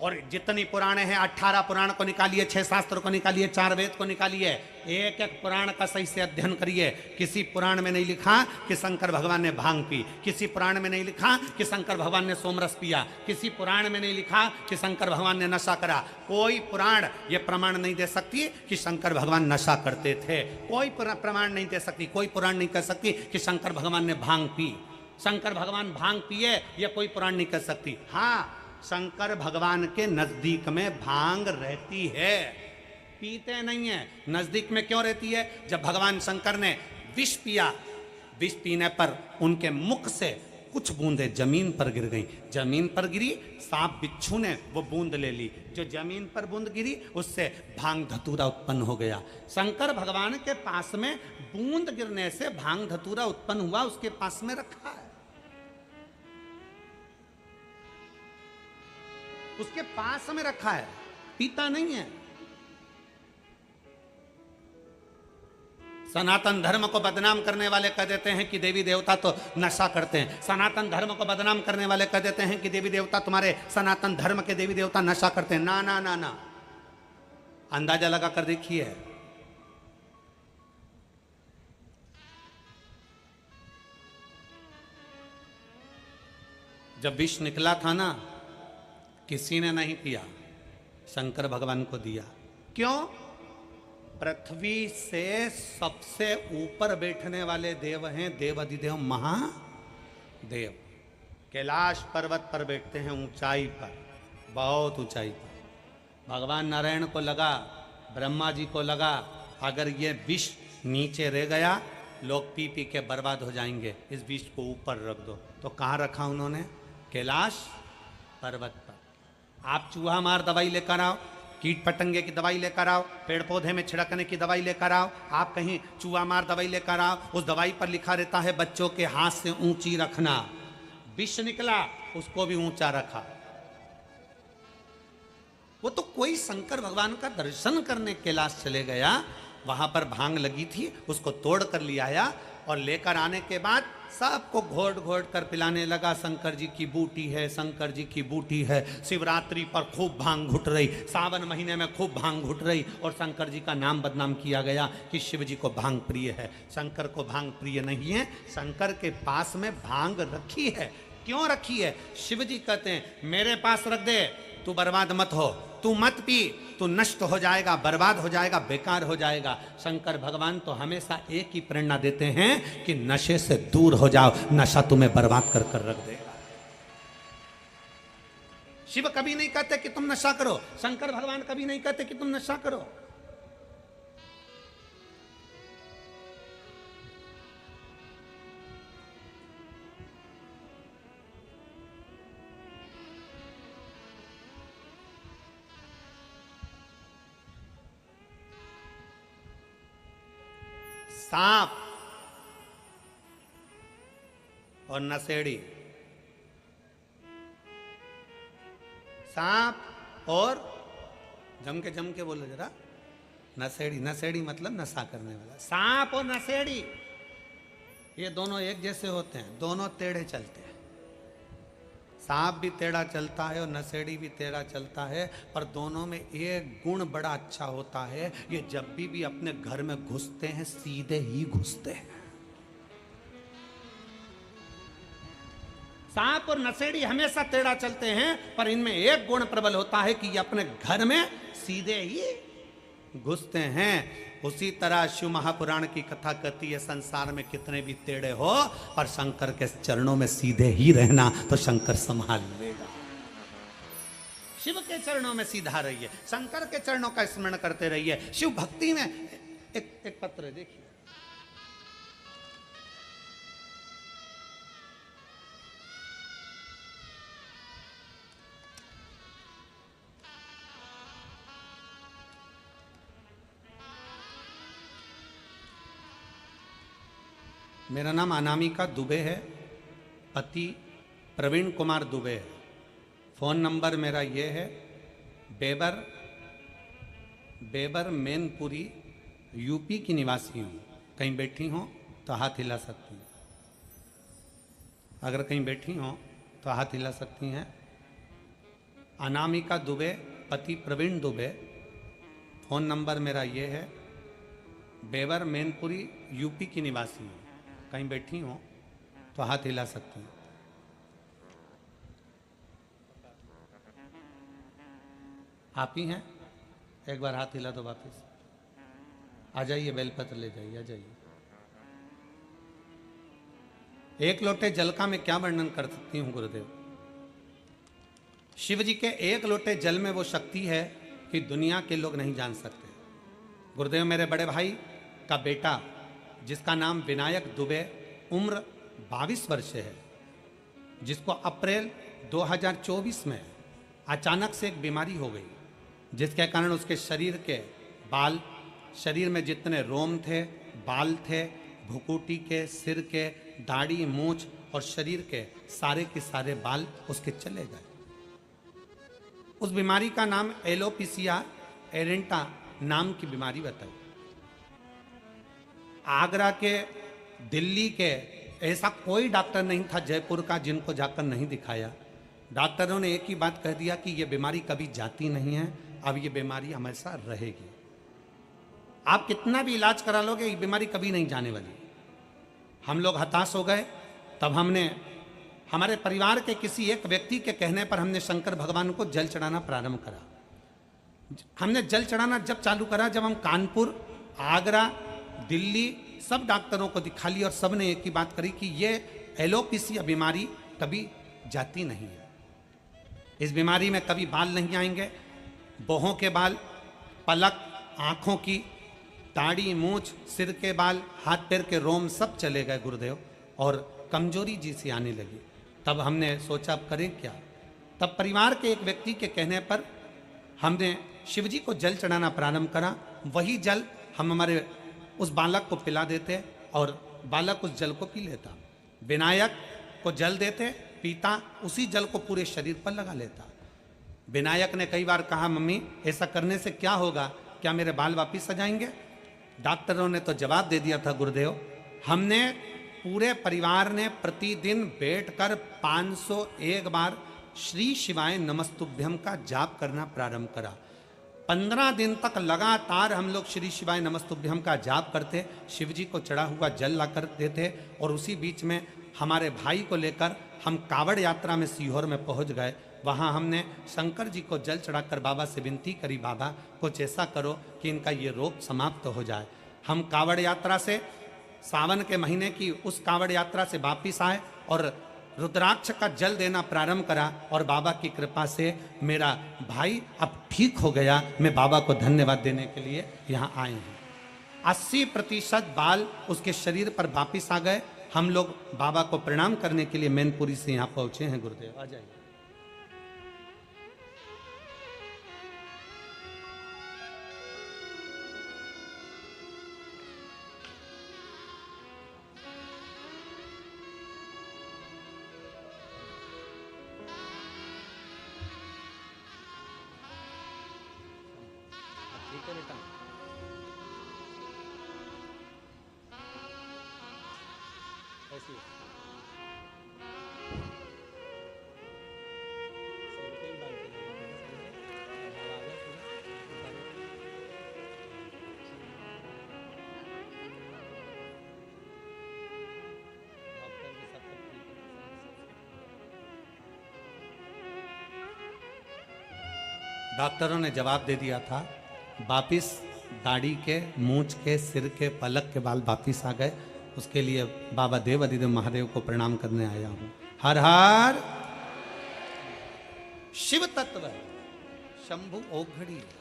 और जितनी पुराणे हैं 18 पुराण को निकालिए, 6 शास्त्र को निकालिए, 4 वेद को निकालिए, एक एक पुराण का सही से अध्ययन करिए। किसी पुराण में नहीं लिखा कि शंकर भगवान ने भांग पी, किसी पुराण में नहीं लिखा कि शंकर भगवान ने सोमरस पिया, किसी पुराण में नहीं लिखा कि शंकर भगवान ने नशा करा। कोई पुराण ये प्रमाण नहीं दे सकती कि शंकर भगवान नशा करते थे, कोई प्रमाण नहीं दे सकती, कोई पुराण नहीं कह सकती कि शंकर भगवान ने भांग पी, शंकर भगवान भांग पिए, ये कोई पुराण नहीं कह सकती। हाँ, शंकर भगवान के नजदीक में भांग रहती है, पीते नहीं है। नजदीक में क्यों रहती है? जब भगवान शंकर ने विष पिया, विष पीने पर उनके मुख से कुछ बूंदें जमीन पर गिर गईं। जमीन पर गिरी, सांप बिच्छू ने वो बूंद ले ली, जो जमीन पर बूंद गिरी उससे भांग धतूरा उत्पन्न हो गया। शंकर भगवान के पास में बूंद गिरने से भांग धतूरा उत्पन्न हुआ, उसके पास में रखा है, उसके पास में रखा है, पीता नहीं है। सनातन धर्म को बदनाम करने वाले कह देते हैं कि देवी देवता तो नशा करते हैं। सनातन धर्म को बदनाम करने वाले कह देते हैं कि देवी देवता, तुम्हारे सनातन धर्म के देवी देवता नशा करते हैं। ना ना ना ना, अंदाजा लगा कर देखिए। जब विष निकला था ना, किसी ने नहीं पिया, शंकर भगवान को दिया। क्यों? पृथ्वी से सबसे ऊपर बैठने वाले देव हैं देवाधिदेव महादेव। कैलाश पर्वत पर बैठते हैं, ऊंचाई पर, बहुत ऊंचाई पर। भगवान नारायण को लगा, ब्रह्मा जी को लगा, अगर ये विष नीचे रह गया लोग पी पी के बर्बाद हो जाएंगे, इस विष को ऊपर रख दो। तो कहाँ रखा उन्होंने? कैलाश पर्वत पर। आप चूहा मार दवाई लेकर आओ, कीट पतंगे की दवाई लेकर आओ, पेड़ पौधे में छिड़कने की दवाई लेकर आओ, आप कहीं चूहा मार दवाई लेकर आओ, उस दवाई पर लिखा रहता है बच्चों के हाथ से ऊंची रखना। विष निकला, उसको भी ऊंचा रखा। वो तो कोई शंकर भगवान का दर्शन करने कैलाश चले गया, वहां पर भांग लगी थी, उसको तोड़ कर ले आया और लेकर आने के बाद सबको घोट घोट कर पिलाने लगा। शंकर जी की बूटी है, शंकर जी की बूटी है। शिवरात्रि पर खूब भांग घुट रही, सावन महीने में खूब भांग घुट रही और शंकर जी का नाम बदनाम किया गया कि शिव जी को भांग प्रिय है। शंकर को भांग प्रिय नहीं है, शंकर के पास में भांग रखी है। क्यों रखी है? शिव जी कहते हैं मेरे पास रख दे, तू बर्बाद मत हो, तू मत पी, तू नष्ट हो जाएगा, बर्बाद हो जाएगा, बेकार हो जाएगा। शंकर भगवान तो हमेशा एक ही प्रेरणा देते हैं कि नशे से दूर हो जाओ, नशा तुम्हें बर्बाद कर कर रख देगा। शिव कभी नहीं कहते कि तुम नशा करो, शंकर भगवान कभी नहीं कहते कि तुम नशा करो। सांप और नशेड़ी। सांप और जम के बोलो जरा, नशेड़ी। नशेड़ी मतलब नशा करने वाला। सांप और नशेड़ी ये दोनों एक जैसे होते हैं, दोनों टेढ़े चलते हैं। सांप भी टेढ़ा चलता है और नशेड़ी भी टेढ़ा चलता है, पर दोनों में एक गुण बड़ा अच्छा होता है, ये जब भी अपने घर में घुसते हैं सीधे ही घुसते हैं। सांप और नशेड़ी हमेशा टेढ़ा चलते हैं, पर इनमें एक गुण प्रबल होता है कि ये अपने घर में सीधे ही घुसते हैं। उसी तरह शिव महापुराण की कथा कहती है, संसार में कितने भी टेढ़े हो पर शंकर के चरणों में सीधे ही रहना, तो शंकर संभाल लेगा। शिव के चरणों में सीधा रहिए, शंकर के चरणों का स्मरण करते रहिए। शिव भक्ति में एक पत्र है, देखिए। मेरा नाम अनामिका दुबे है, पति प्रवीण कुमार दुबे है। फ़ोन नंबर मेरा ये है, बेबर मैनपुरी, यूपी की निवासी हूँ। कहीं बैठी हो तो हाथ हिला सकती हैं। अगर कहीं बैठी हो तो हाथ हिला सकती हैं। अनामिका दुबे, पति प्रवीण दुबे। फ़ोन नंबर मेरा ये है, बेबर मैनपुरी, यूपी की निवासी हूँ। कहीं बैठी हो तो हाथ हिला सकती हैं। आप ही हैं? एक बार हाथ हिला दो वापस। आ जाइए, बेलपत्र ले जाइए, आ जाइए। एक लोटे जल का मैं क्या वर्णन कर सकती हूँ गुरुदेव। शिव जी के एक लोटे जल में वो शक्ति है कि दुनिया के लोग नहीं जान सकते। गुरुदेव मेरे बड़े भाई का बेटा, जिसका नाम विनायक दुबे, उम्र 22 वर्ष है, जिसको अप्रैल 2024 में अचानक से एक बीमारी हो गई, जिसके कारण उसके शरीर के बाल, शरीर में जितने रोम थे, बाल थे, भुकुटी के, सिर के, दाढ़ी, मूछ और शरीर के सारे बाल उसके चले गए। उस बीमारी का नाम एलोपेशिया एरेंटा नाम की बीमारी बताई। आगरा के, दिल्ली के, ऐसा कोई डॉक्टर नहीं था जयपुर का जिनको जाकर नहीं दिखाया। डॉक्टरों ने एक ही बात कह दिया कि यह बीमारी कभी जाती नहीं है, अब ये बीमारी हमेशा रहेगी। आप कितना भी इलाज करा लोगे ये बीमारी कभी नहीं जाने वाली। हम लोग हताश हो गए। तब हमने, हमारे परिवार के किसी एक व्यक्ति के कहने पर हमने शंकर भगवान को जल चढ़ाना प्रारंभ करा। हमने जल चढ़ाना जब चालू करा जब हम कानपुर, आगरा, दिल्ली सब डॉक्टरों को दिखा लिया और सब ने एक ही बात करी कि ये एलोपेशिया बीमारी कभी जाती नहीं है। इस बीमारी में कभी बाल नहीं आएंगे, बाहों के बाल, पलक, आँखों की, दाढ़ी, मूछ, सिर के बाल, हाथ पैर के रोम सब चले गए गुरुदेव, और कमजोरी जी सी आने लगी। तब हमने सोचा अब करें क्या। तब परिवार के एक व्यक्ति के कहने पर हमने शिवजी को जल चढ़ाना प्रारंभ करा। वही जल हम हमारे उस बालक को पिला देते और बालक उस जल को पी लेता। विनायक को जल देते, पीता, उसी जल को पूरे शरीर पर लगा लेता। विनायक ने कई बार कहा, मम्मी ऐसा करने से क्या होगा, क्या मेरे बाल वापिस आ जाएंगे? डॉक्टरों ने तो जवाब दे दिया था गुरुदेव, हमने पूरे परिवार ने प्रतिदिन बैठकर 501 बार श्री शिवाय नमस्तुभ्यम का जाप करना प्रारंभ करा। 15 दिन तक लगातार हम लोग श्री शिवाय नमस्तुभ्यम का जाप करते, शिव जी को चढ़ा हुआ जल ला कर देते, और उसी बीच में हमारे भाई को लेकर हम कावड़ यात्रा में सीहोर में पहुंच गए। वहाँ हमने शंकर जी को जल चढ़ाकर बाबा से विनती करी, बाबा कुछ ऐसा करो कि इनका ये रोग समाप्त हो जाए। हम कावड़ यात्रा से, सावन के महीने की उस कावड़ यात्रा से वापिस आए और रुद्राक्ष का जल देना प्रारंभ करा, और बाबा की कृपा से मेरा भाई अब ठीक हो गया। मैं बाबा को धन्यवाद देने के लिए यहाँ आए हैं। 80% बाल उसके शरीर पर वापिस आ गए। हम लोग बाबा को प्रणाम करने के लिए मैनपुरी से यहाँ पहुँचे हैं। गुरुदेव आ जाइए। ऐसी डॉक्टरों ने जवाब दे दिया था, वापिस दाढ़ी के, मूंछ के, सिर के, पलक के बाल वापिस आ गए। उसके लिए बाबा देव अधिदेव महादेव को प्रणाम करने आया हूं। हर हर शिव तत्व है, शंभु ओघड़ी है।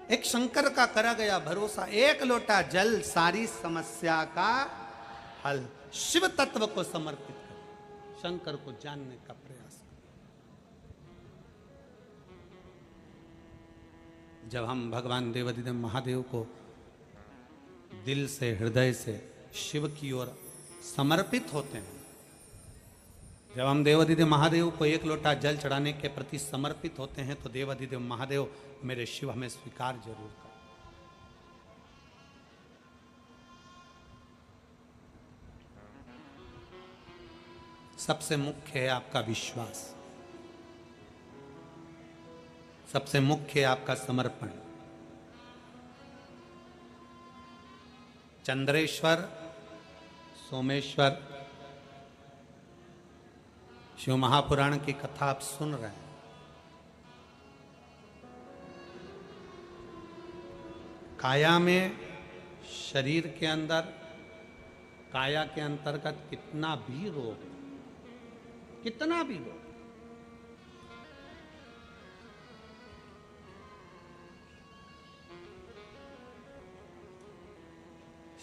एक शंकर का करा गया भरोसा, एक लोटा जल सारी समस्या का हल। शिव तत्व को समर्पित कर शंकर को जानने का प्रयास कर। जब हम भगवान देवाधिदेव महादेव को दिल से, हृदय से शिव की ओर समर्पित होते हैं, जब हम देवाधिदेव महादेव को एक लोटा जल चढ़ाने के प्रति समर्पित होते हैं, तो देवाधिदेव महादेव मेरे शिव हमें स्वीकार जरूर कर। सबसे मुख्य है आपका विश्वास, सबसे मुख्य है आपका समर्पण। चंद्रेश्वर, सोमेश्वर, शिव महापुराण की कथा आप सुन रहे हैं। काया में, शरीर के अंदर, काया के अंतर्गत कितना भी रोग, कितना भी रोग,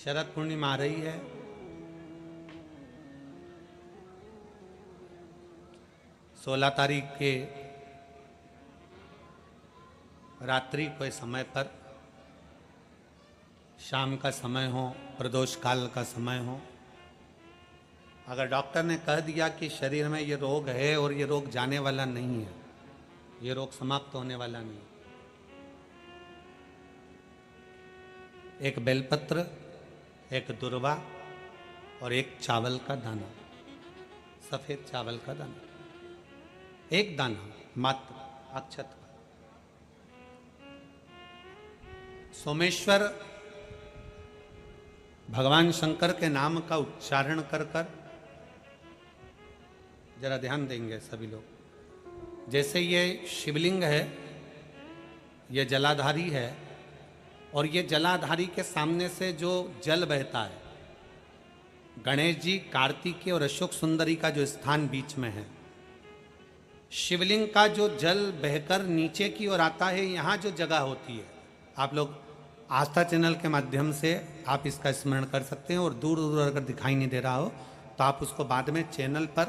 शरद पूर्णिमा आ रही है। सोलह तारीख के रात्रि के समय पर, शाम का समय हो, प्रदोष काल का समय हो, अगर डॉक्टर ने कह दिया कि शरीर में ये रोग है और ये रोग जाने वाला नहीं है, ये रोग समाप्त होने वाला नहीं, एक बेलपत्र, एक दुर्वा और एक चावल का दाना, सफेद चावल का दाना, एक दाना मात्र अक्षत का। सोमेश्वर भगवान शंकर के नाम का उच्चारण कर कर, जरा ध्यान देंगे सभी लोग। जैसे ये शिवलिंग है, ये जलाधारी है, और ये जलाधारी के सामने से जो जल बहता है, गणेश जी, कार्तिकेय और अशोक सुंदरी का जो स्थान बीच में है, शिवलिंग का जो जल बहकर नीचे की ओर आता है, यहाँ जो जगह होती है, आप लोग आस्था चैनल के माध्यम से आप इसका स्मरण कर सकते हैं। और दूर दूर अगर दिखाई नहीं दे रहा हो तो आप उसको बाद में चैनल पर,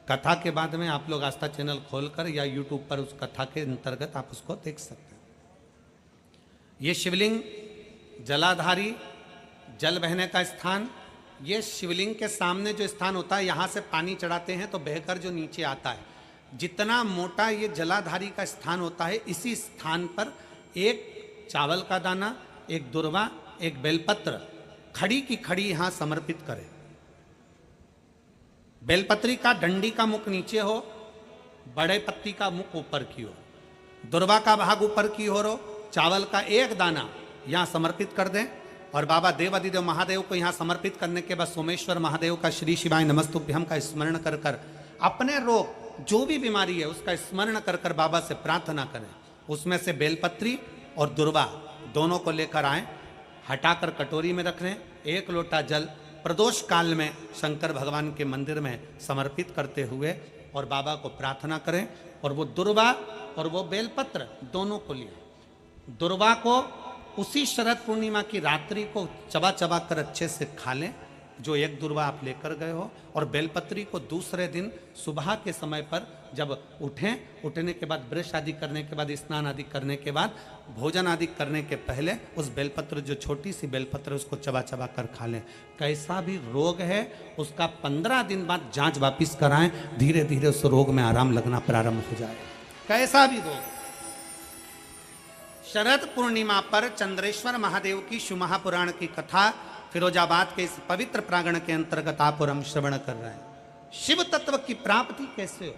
कथा के बाद में आप लोग आस्था चैनल खोलकर या यूट्यूब पर उस कथा के अंतर्गत आप उसको देख सकते हैं। ये शिवलिंग जलाधारी, जल बहने का स्थान, ये शिवलिंग के सामने जो स्थान होता है, यहाँ से पानी चढ़ाते हैं तो बहकर जो नीचे आता है, जितना मोटा ये जलाधारी का स्थान होता है, इसी स्थान पर एक चावल का दाना, एक दुर्वा, एक बेलपत्र खड़ी की खड़ी यहां समर्पित करें। बेलपत्री का डंडी का मुख नीचे हो, बड़े पत्ती का मुख ऊपर की ओर, दुर्वा का भाग ऊपर की ओर हो, चावल का एक दाना यहां समर्पित कर दें। और बाबा देवाधिदेव महादेव को यहां समर्पित करने के बाद सोमेश्वर महादेव का श्री शिवाय नमस्तुभ्यम का स्मरण कर कर अपने रोग, जो भी बीमारी है उसका स्मरण कर कर बाबा से प्रार्थना करें। उसमें से बेलपत्री और दुर्वा दोनों को लेकर आए, हटाकर कटोरी में रख लें। एक लोटा जल प्रदोष काल में शंकर भगवान के मंदिर में समर्पित करते हुए और बाबा को प्रार्थना करें। और वो दुर्वा और वो बेलपत्र दोनों को लिया। दुर्वा को उसी शरद पूर्णिमा की रात्रि को चबा चबा कर अच्छे से खा लें, जो एक दुर्वा आप लेकर गए हो। और बेलपत्री को दूसरे दिन सुबह के समय पर जब उठें, उठने के बाद ब्रश आदि करने के बाद, स्नान आदि करने के बाद, भोजन आदि करने के पहले उस बेलपत्र, जो छोटी सी बेलपत्र, उसको चबा चबा कर खा लें। कैसा भी रोग है उसका 15 दिन बाद जांच वापिस कराएं, धीरे धीरे उस रोग में आराम लगना प्रारंभ हो जाए। कैसा भी रोग, शरद पूर्णिमा पर चंद्रेश्वर महादेव की शिव महापुराण की कथा फिरोजाबाद के इस पवित्र प्रांगण के अंतर्गत आप और हम श्रवण कर रहे हैं। शिव तत्व की प्राप्ति कैसे हो?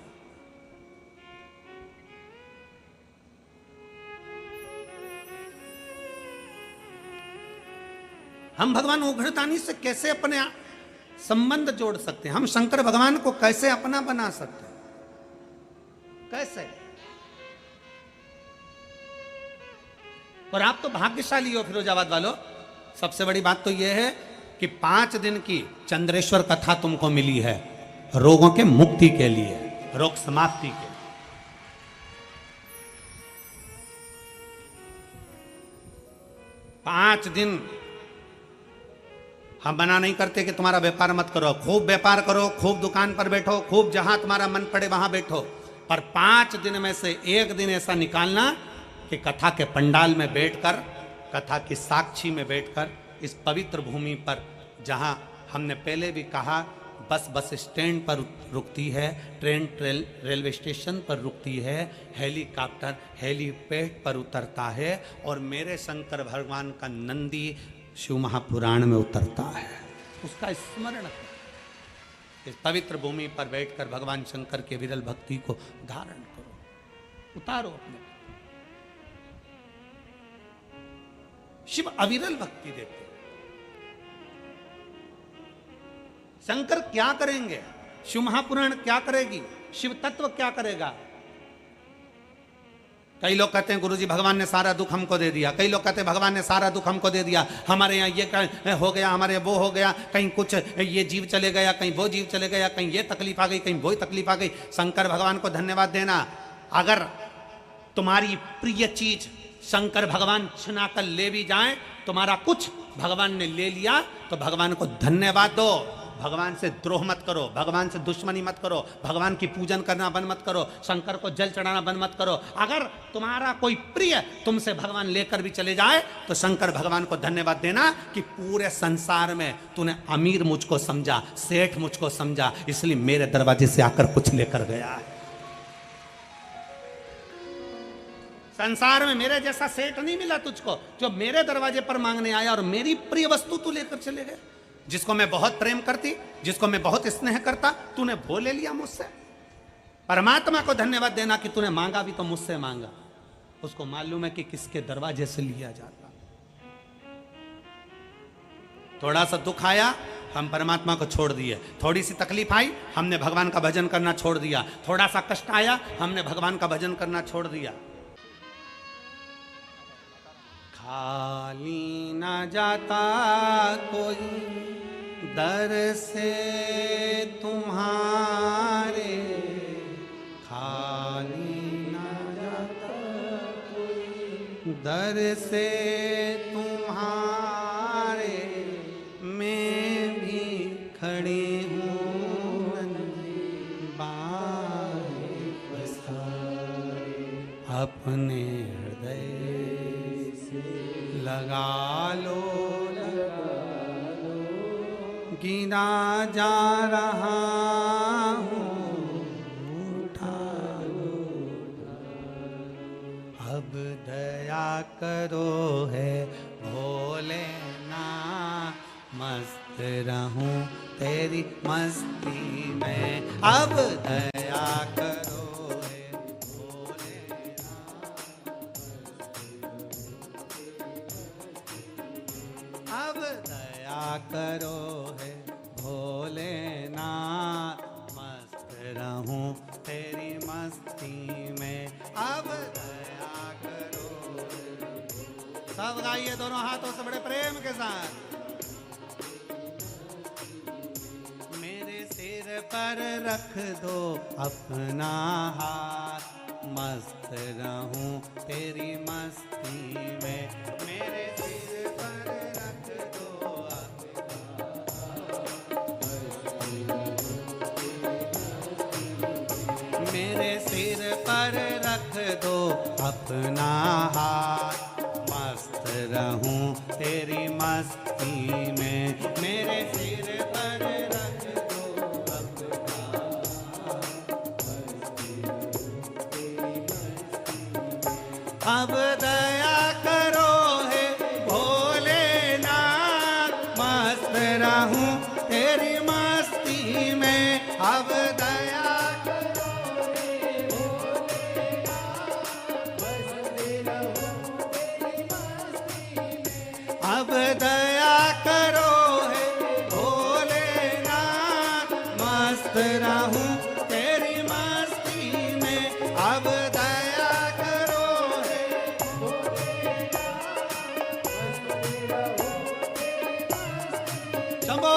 हम भगवान उघड़तानी से कैसे अपने संबंध जोड़ सकते हैं? हम शंकर भगवान को कैसे अपना बना सकते हैं? कैसे? और आप तो भाग्यशाली हो फिरोजाबाद वालों। सबसे बड़ी बात तो यह है कि 5 दिन की चंद्रेश्वर कथा तुमको मिली है रोगों के मुक्ति के लिए, रोग समाप्ति के लिए। 5 दिन हम मना नहीं करते कि तुम्हारा व्यापार मत करो, खूब व्यापार करो, खूब दुकान पर बैठो, खूब जहां तुम्हारा मन पड़े वहां बैठो, पर 5 दिन में से 1 दिन ऐसा निकालना कि कथा के पंडाल में बैठकर, कथा की साक्षी में बैठकर, इस पवित्र भूमि पर जहां हमने पहले भी कहा बस स्टैंड पर रुकती है, ट्रेन रेलवे स्टेशन पर रुकती है, हेलीकॉप्टर हेलीपैड पर उतरता है और मेरे शंकर भगवान का नंदी शिव महापुराण में उतरता है। उसका स्मरण करो। इस पवित्र भूमि पर बैठकर भगवान शंकर के विरल भक्ति को धारण करो, उतारो अपने। शिव अविरल भक्ति देते हैं। शंकर क्या करेंगे? शिव महापुराण क्या करेगी? शिव तत्व क्या करेगा? कई लोग कहते हैं गुरुजी भगवान ने सारा दुख हमको दे दिया, कई लोग कहते हैं भगवान ने सारा दुख हमको दे दिया, हमारे यहाँ ये हो गया, हमारे वो हो गया, कहीं कुछ ये जीव चले गया, कहीं वो जीव चले गया, कहीं ये तकलीफ आ गई, कहीं वो तकलीफ आ गई। शंकर भगवान को धन्यवाद देना। अगर तुम्हारी प्रिय चीज शंकर भगवान छिना कर ले भी जाएं, तुम्हारा कुछ भगवान ने ले लिया तो भगवान को धन्यवाद दो। भगवान से द्रोह मत करो, भगवान से दुश्मनी मत करो, भगवान की पूजन करना बंद मत करो, शंकर को जल चढ़ाना बंद मत करो। अगर तुम्हारा कोई प्रिय तुमसे भगवान लेकर भी चले जाए तो शंकर भगवान को धन्यवाद देना कि पूरे संसार में तूने अमीर मुझको समझा, सेठ मुझको समझा, इसलिए मेरे दरवाजे से आकर कुछ लेकर गया है। संसार में मेरे जैसा सेठ नहीं मिला तुझको जो मेरे दरवाजे पर मांगने आया और मेरी प्रिय वस्तु तू लेकर चले गए। जिसको मैं बहुत प्रेम करती, जिसको मैं बहुत स्नेह करता, तूने वो ले लिया मुझसे। परमात्मा को धन्यवाद देना कि तूने मांगा भी तो मुझसे मांगा। उसको मालूम है कि किसके दरवाजे से लिया जाता। थोड़ा सा दुख आया, हम परमात्मा को छोड़ दिए। थोड़ी सी तकलीफ आई, हमने भगवान का भजन करना छोड़ दिया। थोड़ा सा कष्ट आया, हमने भगवान का भजन करना छोड़ दिया। खाली ना जाता कोई दर से तुम्हारे, खाली ना जाता कोई दर से तुम्हारे, मैं भी खड़ी हूँ बाहें पसारे, अपने हृदय लगा लो, गिना जा रहा हूँ, उठा लो, अब दया करो है भोलेनाथ, मस्त रहूं तेरी मस्ती में, अब दया करो है भोलेनाथ, अब दया करो है भोलेनाथ, मस्त रहूं तेरी मस्ती में, अब दया करो। सब गाइए दोनों हाथों से बड़े प्रेम के साथ। मेरे सिर पर रख दो अपना हाथ, मस्त रहूं तेरी मस्ती में, मेरे सिर पर रख दो मेरे सिर पर रख दो अपना हाथ, मस्त रहूं तेरी मस्ती में, मेरे सिर पर रख दो अपना हाथ, अब दया अब दया करो है भोलेनाथ, मस्त रहूं तेरी मस्ती में, अब दया करो है शंभो।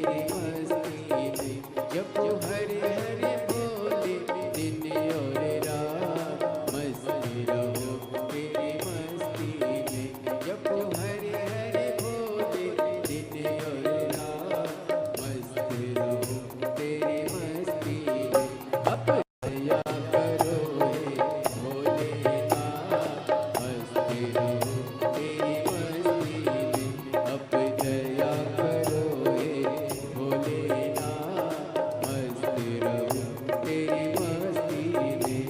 तेरी मस्ती में जपो हरे हरे बोले दिन और रात मस्ती रहो तेरी मस्ती में जपो हरे हरे बोले दिन और रात मस्ती रहो तेरी मस्ती में अब दया करो हे भोलेनाथ मस्ती रहो तेरी मस्ती में अब दया करो हे भोलेनाथ मस्ती रहो तेरी मस्ती में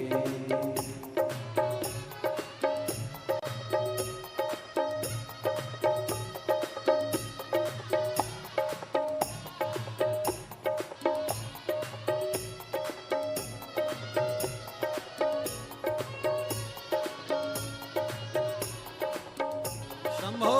शंभो।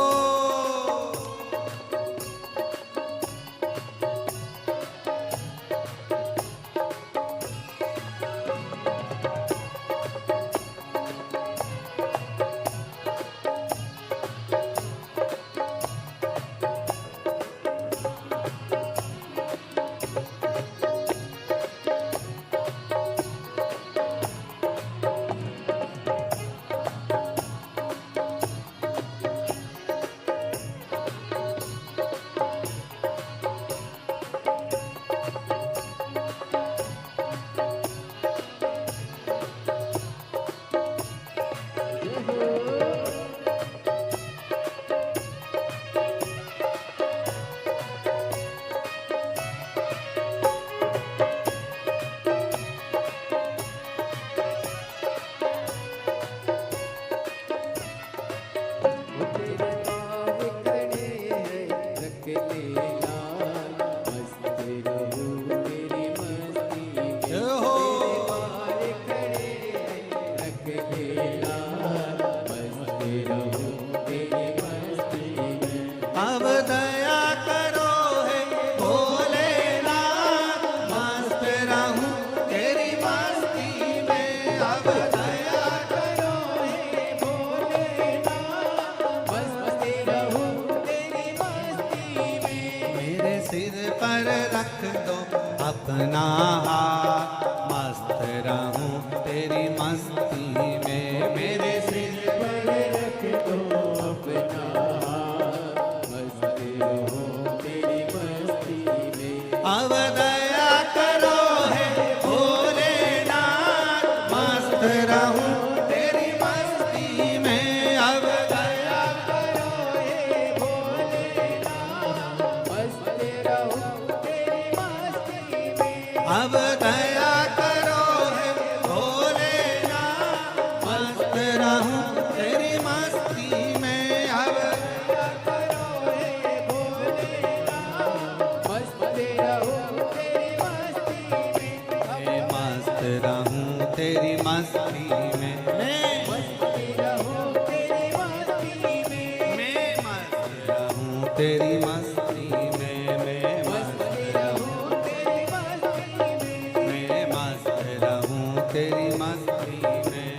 तेरे पाँव खड़े हैं रख ले लाल मस्ती रहो तेरी मस्ती में जय हो। तेरे पाँव खड़े हैं रख ले लाल मस्ती रहो तेरी मस्ती में अब दया करो हे भोलेनाथ मस्त रहूं तेरी मस्ती में। अब दया करो हे भोलेनाथ मस्ती रहो तेरी मस्ती में मेरे सिर पर रख दो अपना हाथ मस्त रहूं तेरी मस्ती में। मेरे सिर पर रख दो अपना हाथ मस्ती रहो तेरी मस्ती में अब दया करो हे भोलेनाथ मस्त रहूं तेरी मस्ती में। अब दया करो हे भोलेनाथ मस्ती रहो तेरी मस्ती में अब दया करो हे भोलेनाथ मस्त रहूं तेरी मस्ती में। अब करो हे भोलेनाथ मस्ती रहो तेरी मस्ती में मैं मस्त रहूं तेरी मस्ती में। मस्ती रहो तेरी मस्ती में मैं मस्त रहूं तेरी मस्ती में। मैं मस्त रहूं तेरी मस्ती में मैं मस्त रहूं तेरी मस्ती में।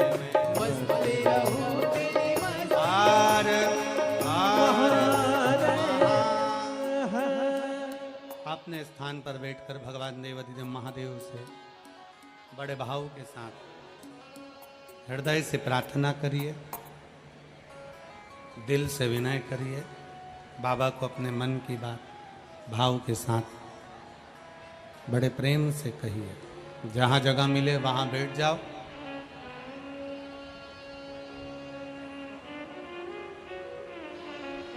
मस्ती रहो तेरी मस्ती आर अपने स्थान पर बैठकर भगवान देवाधिदेव महादेव से बड़े भाव के साथ हृदय से प्रार्थना करिए, दिल से विनय करिए, बाबा को अपने मन की बात भाव के साथ बड़े प्रेम से कहिए। जहाँ जगह मिले वहाँ बैठ जाओ।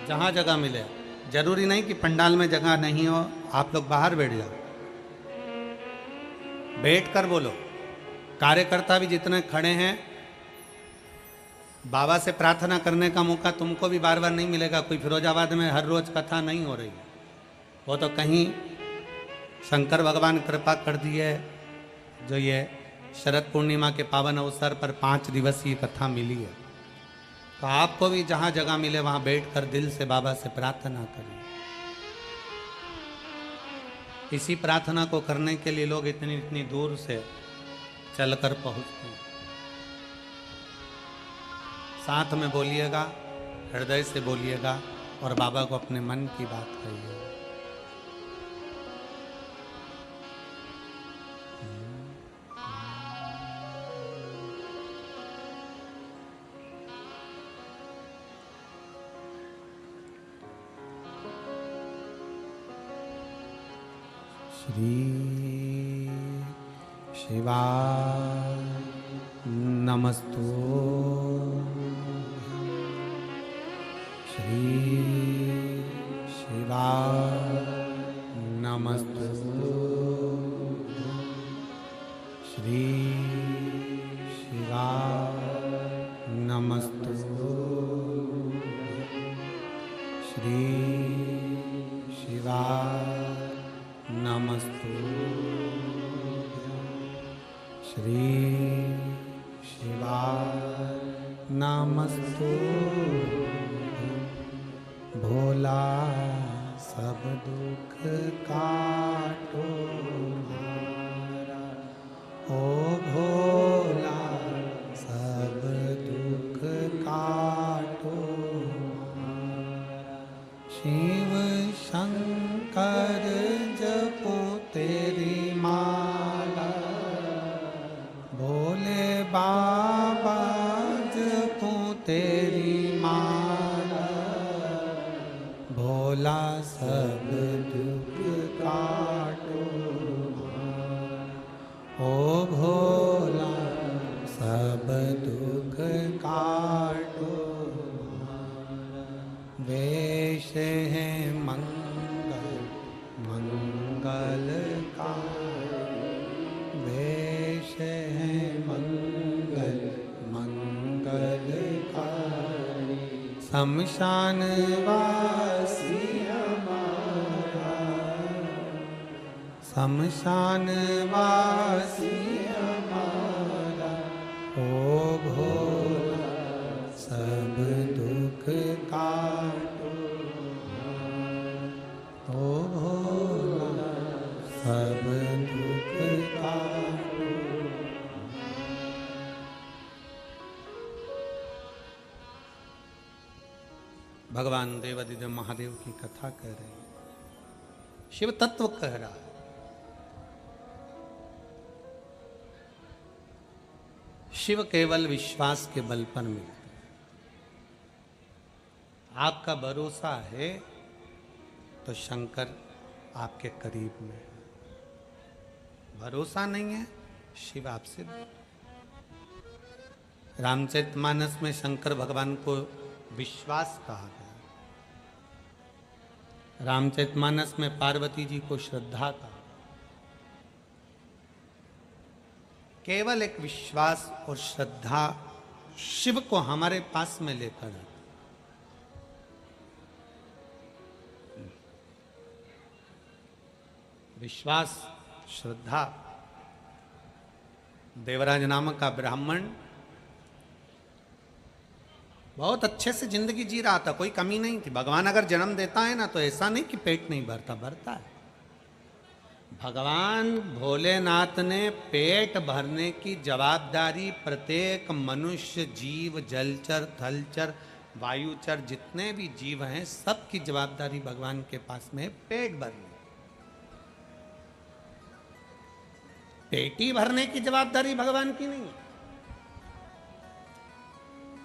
जहाँ जगह मिले, जरूरी नहीं कि पंडाल में जगह नहीं हो, आप लोग बाहर बैठ जाओ, बैठ कर बोलो। कार्यकर्ता भी जितने खड़े हैं, बाबा से प्रार्थना करने का मौका तुमको भी बार बार नहीं मिलेगा। कोई फिरोजाबाद में हर रोज कथा नहीं हो रही है, वो तो कहीं शंकर भगवान कृपा कर दी है, जो ये शरद पूर्णिमा के पावन अवसर पर 5 दिवसीय कथा मिली है। तो आपको भी जहाँ जगह मिले वहाँ बैठकर दिल से बाबा से प्रार्थना करिए। इसी प्रार्थना को करने के लिए लोग इतनी इतनी दूर से चलकर पहुँचते हैं। साथ में बोलिएगा, हृदय से बोलिएगा और बाबा को अपने मन की बात कहिए। श्री शिवाय नमस्तु श्री शिवाय नमस्तु श्री शिवाय नमस्तु श्री शिवाय नमस्तु श्री शिवाय नमस्तु भोला सब दुख काटो हमारा, ओ भोला सब दुख काटो हमारा। शिव शंकर जपो तेरी माला, भोले बाबा जपो तेरी माला, भोला सब दुख काटो हमारा, ओ भोला सब दुख काटो हमारा। वेश है मंगल मंगलकारी, वेश है मंगल मंगलकारी। शमशान वासी हमारा, शमशान वासी हमारा, ओ भोला सब दुख काटो हमारा, ओ भोला सब दुख काटो। भगवान देवादिदेव महादेव की कथा कह रहे हैं, शिव तत्व कह रहा है। शिव केवल विश्वास के बल पर मिलते हैं। आपका भरोसा है तो शंकर आपके करीब में है, भरोसा नहीं है शिव आपसे दूर। रामचरितमानस में शंकर भगवान को विश्वास कहा गया, रामचरितमानस में पार्वती जी को श्रद्धा कहा। केवल एक विश्वास और श्रद्धा शिव को हमारे पास में लेकर आता। विश्वास श्रद्धा। देवराज नामक का ब्राह्मण बहुत अच्छे से जिंदगी जी रहा था, कोई कमी नहीं थी। भगवान अगर जन्म देता है ना तो ऐसा नहीं कि पेट नहीं भरता, भरता है। भगवान भोलेनाथ ने पेट भरने की जवाबदारी प्रत्येक मनुष्य, जीव, जलचर, थलचर, वायुचर, जितने भी जीव हैं सबकी जवाबदारी भगवान के पास में है पेट भरने। पेटी भरने की जवाबदारी भगवान की नहीं,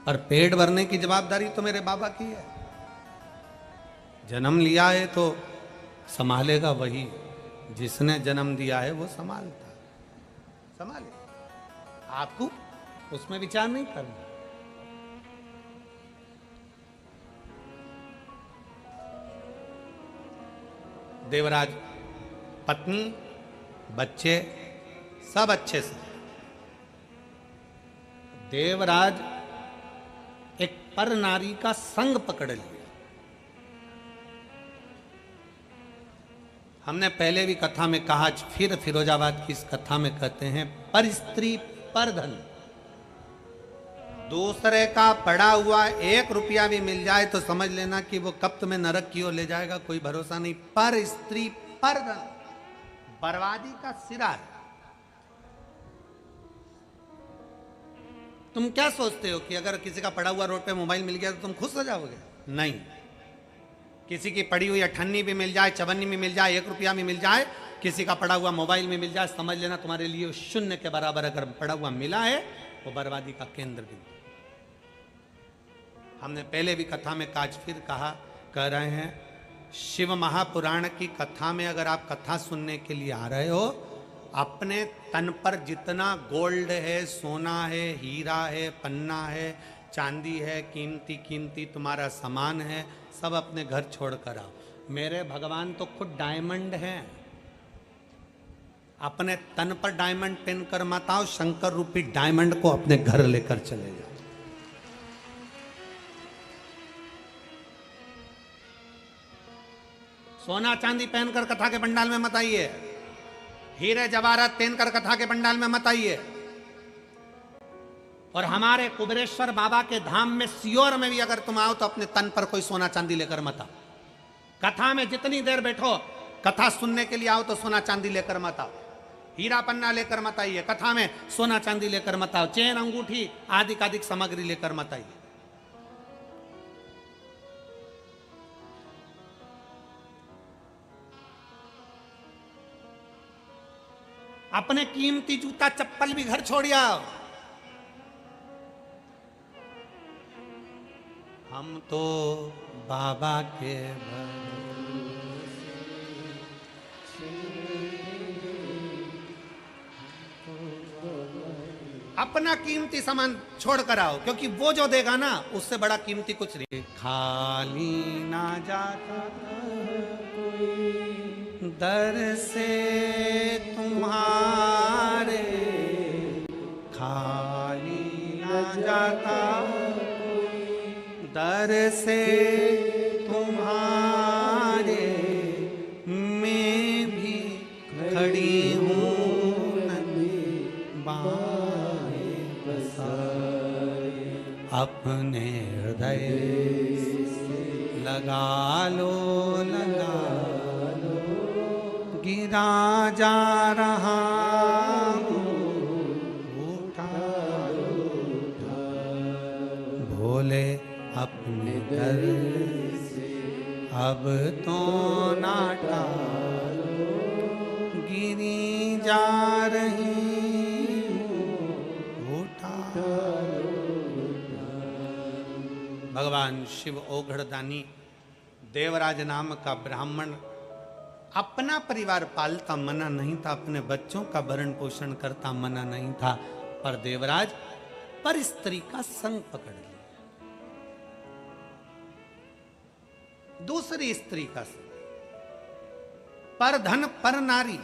और पेट भरने की जवाबदारी तो मेरे बाबा की है। जन्म लिया है तो संभालेगा वही, जिसने जन्म दिया है वो संभालता, संभाले। आपको उसमें विचार नहीं करना। देवराज पत्नी, बच्चे सब अच्छे से। देवराज एक पर नारी का संग पकड़ लिया। हमने पहले भी कथा में कहा, फिर फिरोजाबाद की इस कथा में कहते हैं, पर स्त्री पर धन। दूसरे का पड़ा हुआ 1 रुपया भी मिल जाए तो समझ लेना कि वो कब तुम्हें नरक की ओर ले जाएगा, कोई भरोसा नहीं। पर स्त्री पर धन, बर्बादी का सिरा है। तुम क्या सोचते हो कि अगर किसी का पड़ा हुआ रोड पे मोबाइल मिल गया तो तुम खुश हो जाओगे? नहीं। किसी की पड़ी हुई अठन्नी भी मिल जाए, चवन्नी भी मिल जाए, 1 रुपया भी मिल जाए, किसी का पड़ा हुआ मोबाइल में मिल जाए, समझ लेना तुम्हारे लिए शून्य के बराबर अगर पड़ा हुआ मिला है वो बर्बादी का केंद्र बिंदु। हमने पहले भी कथा में काज फिर कह रहे हैं, शिव महापुराण की कथा में अगर आप कथा सुनने के लिए आ रहे हो, अपने तन पर जितना गोल्ड है, सोना है, हीरा है, पन्ना है, चांदी है, कीमती कीमती तुम्हारा सामान है, सब अपने घर छोड़ कर आओ। मेरे भगवान तो खुद डायमंड हैं। अपने तन पर डायमंड पहन कर मत आओ, शंकर रूपी डायमंड को अपने घर लेकर चले जाओ। सोना चांदी पहनकर कथा के पंडाल में मत आइए, हीरे जवाहरात पहनकर कथा के पंडाल में मत आइए। और हमारे कुबेरेश्वर बाबा के धाम में सियोर में भी अगर तुम आओ तो अपने तन पर कोई सोना चांदी लेकर मत आओ। कथा में जितनी देर बैठो, कथा सुनने के लिए आओ तो सोना चांदी लेकर मत आओ, हीरा पन्ना लेकर मत आइए। कथा में सोना चांदी लेकर मत आओ, चेन अंगूठी आदि कादिक सामग्री लेकर मत आइए। अपने कीमती जूता चप्पल भी घर छोड़ आओ। हम तो बाबा के अपना कीमती सामान छोड़ कर आओ, क्योंकि वो जो देगा ना उससे बड़ा कीमती कुछ नहीं। खाली ना जाता दर से तुम्हारे, खाली ना जाता दर से तुम्हारे, मैं भी खड़ी हूँ अपने हृदय लगा लो, लगा लो, गिरा जा रहा हूँ, उठा लो, भोले अपने दर से अब तो ना टालो, गिरी जा रही भगवान शिव ओघड़दानी देवराज नाम का ब्राह्मण अपना परिवार पालता मना नहीं था, अपने बच्चों का भरण पोषण करता मना नहीं था, पर देवराज पर स्त्री का संग पकड़ लिया, दूसरी स्त्री का संग। पर धन पर नारी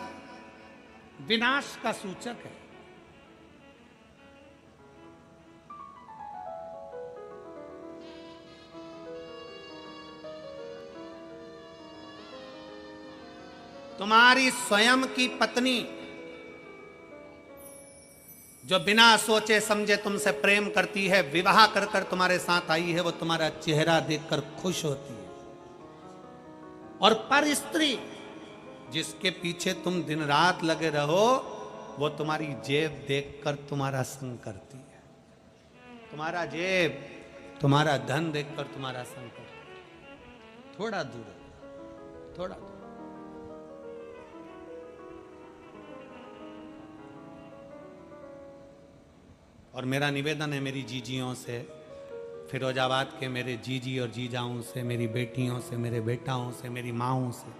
विनाश का सूचक है। तुम्हारी स्वयं की पत्नी जो बिना सोचे समझे तुमसे प्रेम करती है, विवाह कर कर तुम्हारे साथ आई है, वो तुम्हारा चेहरा देखकर खुश होती है। और पर स्त्री जिसके पीछे तुम दिन रात लगे रहो, वो तुम्हारी जेब देखकर तुम्हारा संग करती है, तुम्हारा जेब तुम्हारा धन देखकर तुम्हारा संग करती है। थोड़ा दूर, थोड़ा दूर। और मेरा निवेदन है मेरी जीजियों से, फिरोजाबाद के मेरे जीजी और जीजाओं से, मेरी बेटियों से, मेरे बेटाओं से, मेरी माँओं से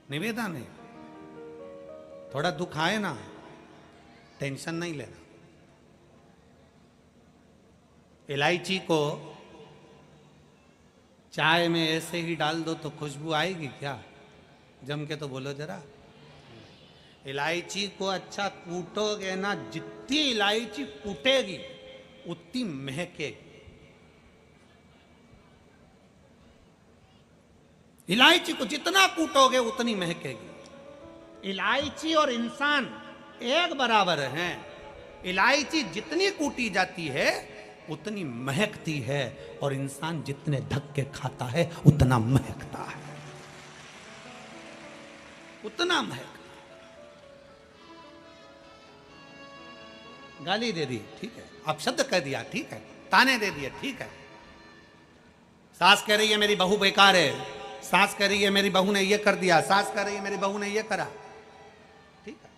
निवेदन है, थोड़ा दुख आए ना, टेंशन नहीं लेना। इलायची को चाय में ऐसे ही डाल दो तो खुशबू आएगी क्या? जम के तो बोलो जरा। इलायची को अच्छा कूटोगे ना, जितनी इलायची कूटेगी उतनी महकेगी। इलायची को जितना कूटोगे उतनी महकेगी। इलायची और इंसान एक बराबर हैं। इलायची जितनी कूटी जाती है उतनी महकती है, और इंसान जितने धक्के खाता है उतना महकता है, उतना महकता। गाली दे दी ठीक है, अपशब्द कह दिया ठीक है, ताने दे दिए ठीक है, सास कह रही है मेरी बहू बेकार है, सास कह रही है मेरी बहू ने ये कर दिया, सास कह रही है मेरी बहू ने ये करा, ठीक है।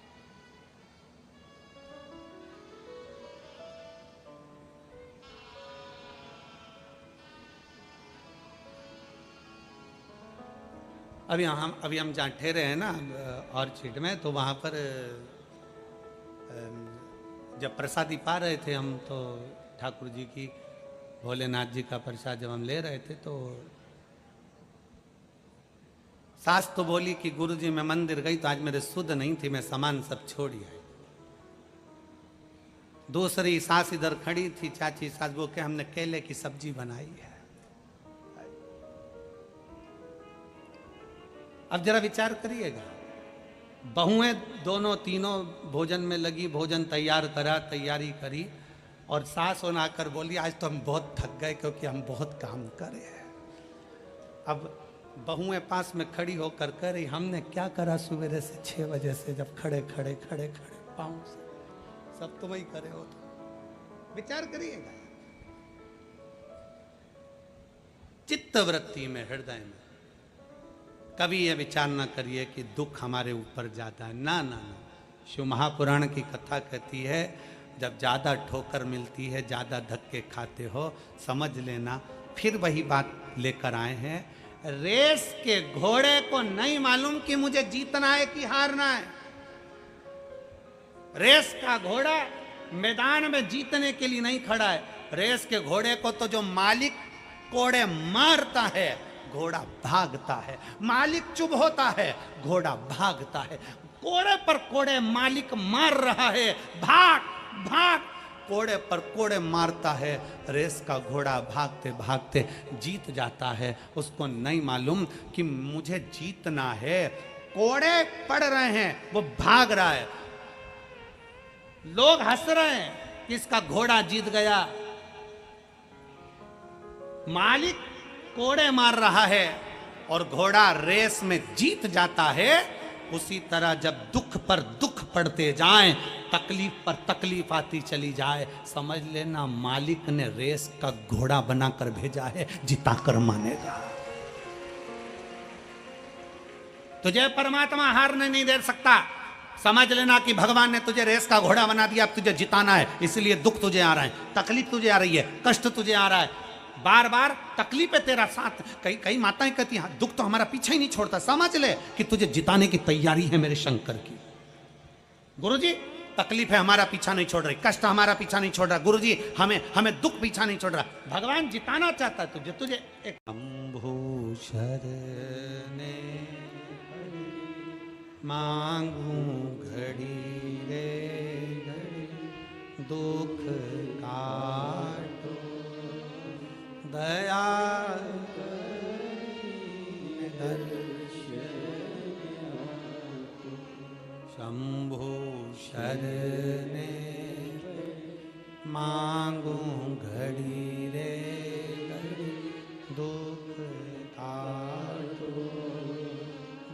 अभी हम जहाँ ठहरे हैं ना ऑर्चिड में, तो वहाँ पर जब प्रसादी पा रहे थे हम, तो ठाकुर जी की, भोलेनाथ जी का प्रसाद जब हम ले रहे थे, तो सास तो बोली कि गुरुजी मैं मंदिर गई तो आज मेरे सुध नहीं थी, मैं सामान सब छोड़ आई। दूसरी सास इधर खड़ी थी, चाची सास, वो के हमने केले की सब्जी बनाई है। अब जरा विचार करिएगा, बहुएं दोनों तीनों भोजन में लगी, भोजन तैयार करा, तैयारी करी, और सास होना आकर बोली आज तो हम बहुत थक गए क्योंकि हम बहुत काम करे हैं। अब बहुएं पास में खड़ी होकर कह रही हमने क्या करा सवेरे से 6 बजे से, जब खड़े खड़े खड़े खड़े पाँव से, सब तो वही करे हो। तो विचार करिएगा, चित्त वृत्ति में, हृदय में कभी यह विचार ना करिए कि दुख हमारे ऊपर ज्यादा है। ना ना ना, शिव महापुराण की कथा कहती है जब ज्यादा ठोकर मिलती है, ज्यादा धक्के खाते हो, समझ लेना फिर वही बात लेकर आए हैं। रेस के घोड़े को नहीं मालूम कि मुझे जीतना है कि हारना है। रेस का घोड़ा मैदान में जीतने के लिए नहीं खड़ा है। रेस के घोड़े को तो जो मालिक कोड़े मारता है, घोड़ा भागता है। मालिक चुप होता है, घोड़ा भागता है। कोड़े पर कोड़े मालिक मार रहा है, भाग भाग, कोड़े पर कोड़े मारता है। रेस का घोड़ा भागते भागते जीत जाता है। उसको नहीं मालूम कि मुझे जीतना है। कोड़े पड़ रहे हैं, वो भाग रहा है। लोग हंस रहे हैं कि इसका घोड़ा जीत गया। मालिक कोड़े मार रहा है और घोड़ा रेस में जीत जाता है। उसी तरह जब दुख पर दुख पड़ते जाएं, तकलीफ पर तकलीफ आती चली जाए, समझ लेना मालिक ने रेस का घोड़ा बनाकर भेजा है, जिताकर मानेगा। तुझे परमात्मा हारने नहीं दे सकता। समझ लेना कि भगवान ने तुझे रेस का घोड़ा बना दिया, अब तुझे जिताना है। इसलिए दुख तुझे आ रहा है, तकलीफ तुझे आ रही है, कष्ट तुझे आ रहा है, बार बार तकलीफ है तेरा साथ। कई माताएं कहती हैं दुख तो हमारा पीछा ही नहीं छोड़ता। समझ ले कि तुझे जिताने की तैयारी है मेरे शंकर की। गुरुजी तकलीफ है हमारा पीछा नहीं छोड़ रही, कष्ट हमारा पीछा नहीं छोड़ रहा। गुरुजी हमें दुख पीछा नहीं छोड़ रहा। भगवान जिताना चाहता है तुझे एक शरणे मांगू घड़ी रे दुख काटो दया शंभु शरणे मांगू घड़ी रे दुख काटो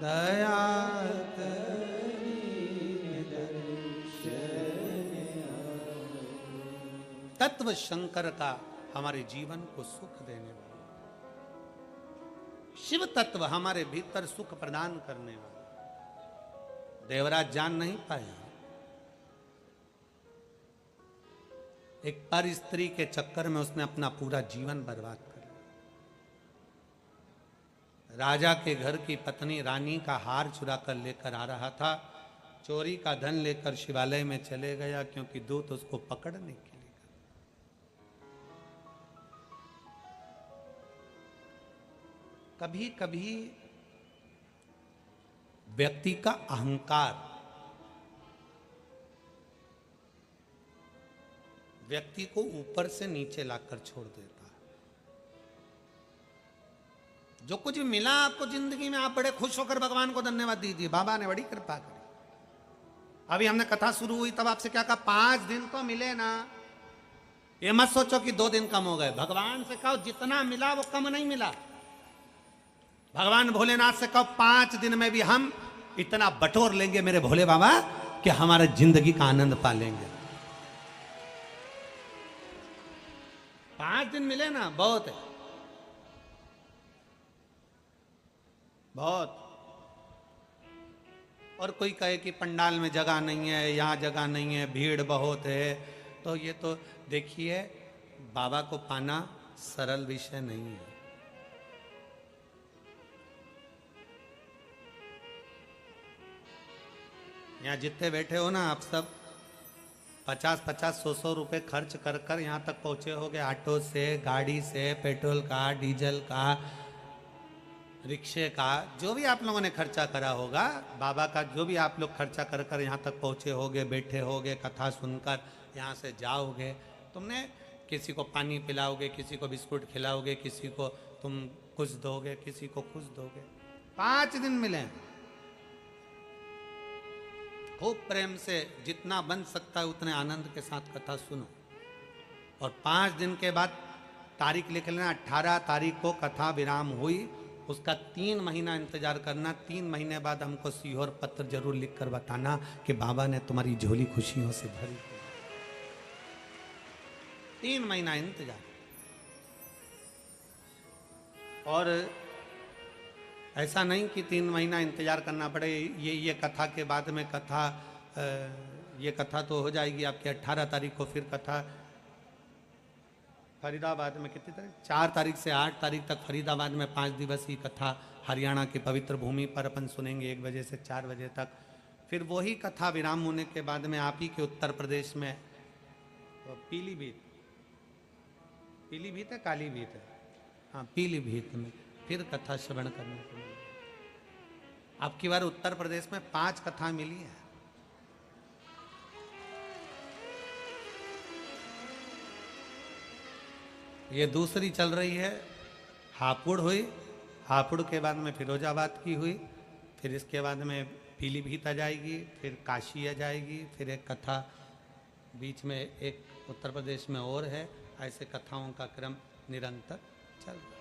दया तत्व शंकर का हमारे जीवन को सुख देने वाला, शिव तत्व हमारे भीतर सुख प्रदान करने वाला। देवराज जान नहीं पाया, एक पर स्त्री के चक्कर में उसने अपना पूरा जीवन बर्बाद कर लिया। राजा के घर की पत्नी रानी का हार चुरा कर लेकर आ रहा था, चोरी का धन लेकर शिवालय में चले गया क्योंकि दूत उसको पकड़ने के लिए। कभी कभी व्यक्ति का अहंकार व्यक्ति को ऊपर से नीचे लाकर छोड़ देता है। जो कुछ मिला आपको जिंदगी में, आप बड़े खुश होकर भगवान को धन्यवाद दीजिए, बाबा ने बड़ी कृपा करी। अभी हमने कथा शुरू हुई तब आपसे क्या कहा, 5 दिन तो मिले ना। ये मत सोचो कि 2 दिन कम हो गए। भगवान से कहो जितना मिला वो कम नहीं मिला। भगवान भोलेनाथ से कहो 5 दिन में भी हम इतना बटोर लेंगे मेरे भोले बाबा कि हमारे जिंदगी का आनंद पा लेंगे। 5 दिन मिले ना, बहुत है, बहुत। और कोई कहे कि पंडाल में जगह नहीं है, यहाँ जगह नहीं है, भीड़ बहुत है, तो ये तो देखिए बाबा को पाना सरल विषय नहीं है। यहाँ जितने बैठे हो ना आप सब 50-50, 100-100 रुपये खर्च कर कर यहाँ तक पहुँचे होगे, ऑटो से, गाड़ी से, पेट्रोल का, डीजल का, रिक्शे का, जो भी आप लोगों ने खर्चा करा होगा, बाबा का जो भी आप लोग खर्चा कर कर यहाँ तक पहुँचे होगे, बैठे होगे, कथा सुनकर यहाँ से जाओगे। तुमने किसी को पानी पिलाओगे, किसी को बिस्कुट खिलाओगे, किसी को तुम कुछ दोगे, किसी को कुछ दोगे। 5 दिन मिले, खूब प्रेम से जितना बन सकता है उतने आनंद के साथ कथा सुनो। और 5 दिन के बाद तारीख लिख लेना, 18 तारीख को कथा विराम हुई, उसका 3 महीना इंतजार करना। 3 महीने बाद हमको सीहोर पत्र जरूर लिख कर बताना कि बाबा ने तुम्हारी झोली खुशियों से भरी। 3 महीना इंतजार। और ऐसा नहीं कि 3 महीना इंतजार करना पड़े। ये कथा के बाद में कथा, ये कथा तो हो जाएगी आपकी 18 तारीख को। फिर कथा फरीदाबाद में कितनी तारीख, 4 तारीख से 8 तारीख तक फरीदाबाद में 5 दिवसीय कथा हरियाणा की पवित्र भूमि पर अपन सुनेंगे 1 बजे से 4 बजे तक। फिर वही कथा विराम होने के बाद में आप ही के उत्तर प्रदेश में पीलीभीत, पीलीभीत है कालीभीत है, हाँ पीलीभीत में फिर कथा श्रवण करने को मिली। आपकी बार उत्तर प्रदेश में 5 कथा मिली है। ये दूसरी चल रही है। हापुड़ हुई, हापुड़ के बाद में फिरोजाबाद की हुई, फिर इसके बाद में पीलीभीत आ जाएगी, फिर काशी आ जाएगी, फिर एक कथा बीच में एक उत्तर प्रदेश में और है। ऐसे कथाओं का क्रम निरंतर चल रहा।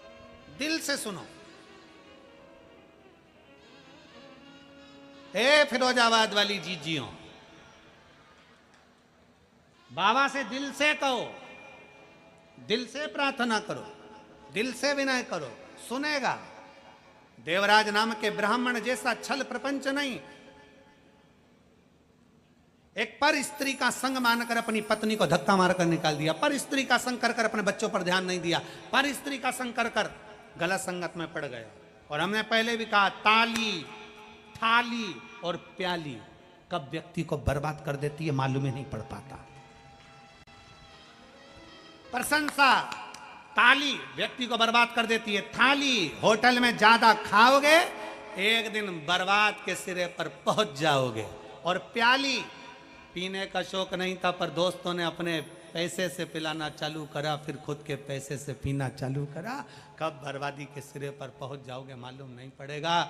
दिल से सुनो। हे फिरोजाबाद वाली जीजियों, बाबा से दिल से कहो, दिल से प्रार्थना करो, दिल से विनय करो, सुनेगा। देवराज नाम के ब्राह्मण जैसा छल प्रपंच नहीं। एक पर स्त्री का संग मानकर अपनी पत्नी को धक्का मारकर निकाल दिया, पर स्त्री का संग कर कर अपने बच्चों पर ध्यान नहीं दिया, पर स्त्री का संग कर कर गलत संगत में पड़ गया। और हमने पहले भी कहा, ताली, थाली और प्याली कब व्यक्ति को बर्बाद कर देती है मालूम ही नहीं पड़ पाता। प्रशंसा, ताली व्यक्ति को बर्बाद कर देती है। थाली, होटल में ज्यादा खाओगे एक दिन बर्बाद के सिरे पर पहुंच जाओगे। और प्याली, पीने का शौक नहीं था पर दोस्तों ने अपने पैसे से पिलाना चालू करा, फिर खुद के पैसे से पीना चालू करा, कब बर्बादी के सिरे पर पहुंच जाओगे मालूम नहीं पड़ेगा।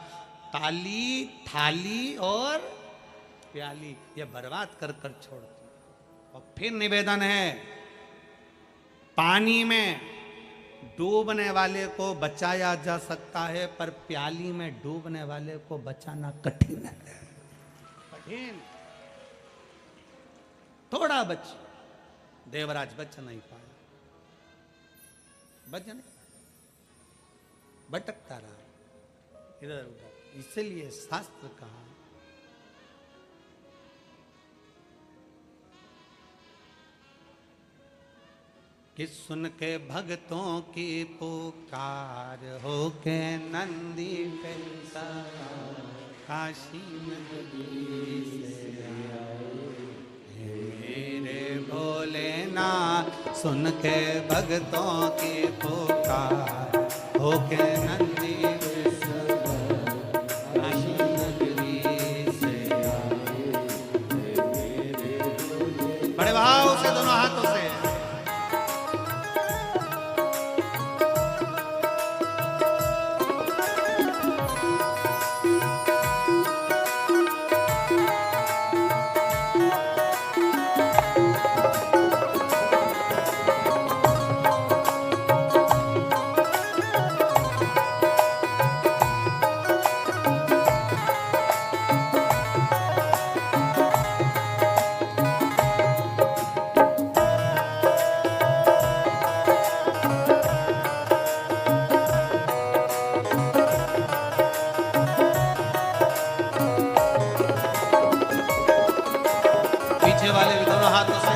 ताली, थाली और प्याली ये बर्बाद कर कर छोड़ती। और फिर निवेदन है, पानी में डूबने वाले को बचाया जा सकता है पर प्याली में डूबने वाले को बचाना कठिन है, कठिन। थोड़ा बच, देवराज बच नहीं पाया, बच नहीं, भटकता रहा इधर उधर। इसलिए शास्त्र कहा कि सुन के भक्तों की पुकार हो के नंदी पे काशी नगरी से आए मेरे भोलेनाथ। सुन के भक्तों की पुकार हो के नंदी पे काशी नगरी से आए मेरे भोलेनाथ। बड़े भाव से दोनों हाथों से वाले भी दोनों हाथों से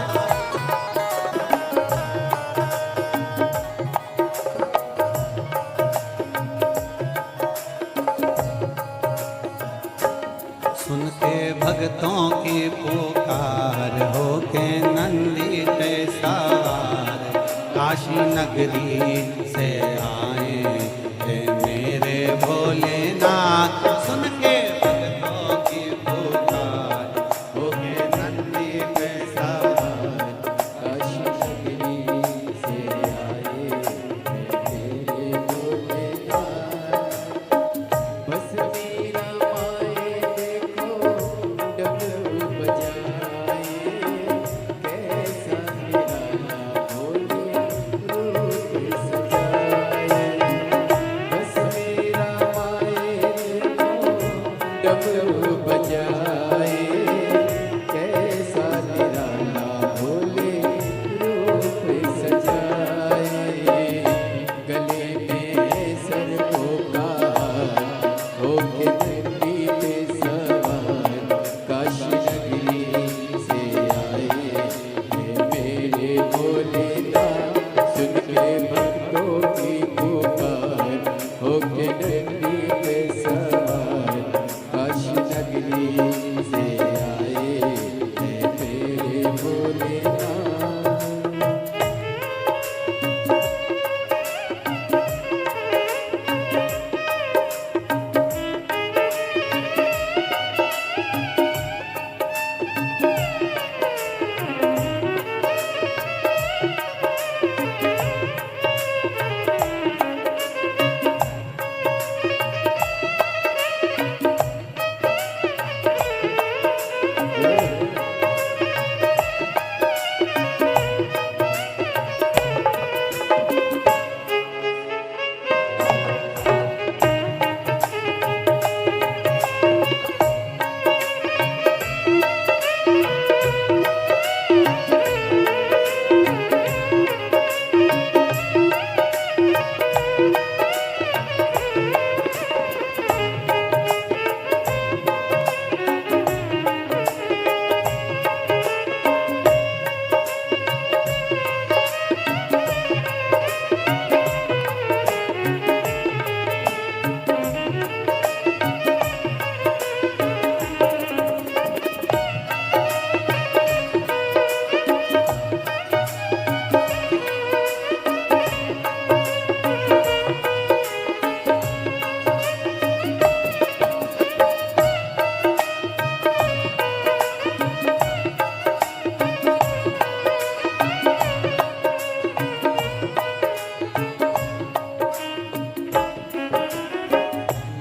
सुन के भक्तों की पुकार हो के नंदी पे सवार काशी नगरी से आए थे मेरे भोलेनाथ। सुन के भक्तों की पुकार हो के नंदी पे सवार काशी नगरी से आए तेरे भोलेनाथ। बस मेरा माए देखो डमरू बजाए, कैसा निराला भोले रूप सजाए। बस मेरा माए देखो डमरू बजाए, कैसा निराला भोले रूप सजाए। गले में सरकों का होके नंदी पे सवार काशी नगरी से आए ये मेरे भोलेनाथ। सुन के भक्तों की पुकार होके नंदी पे सवार काशी नगरी से आए ये मेरे भोलेनाथ।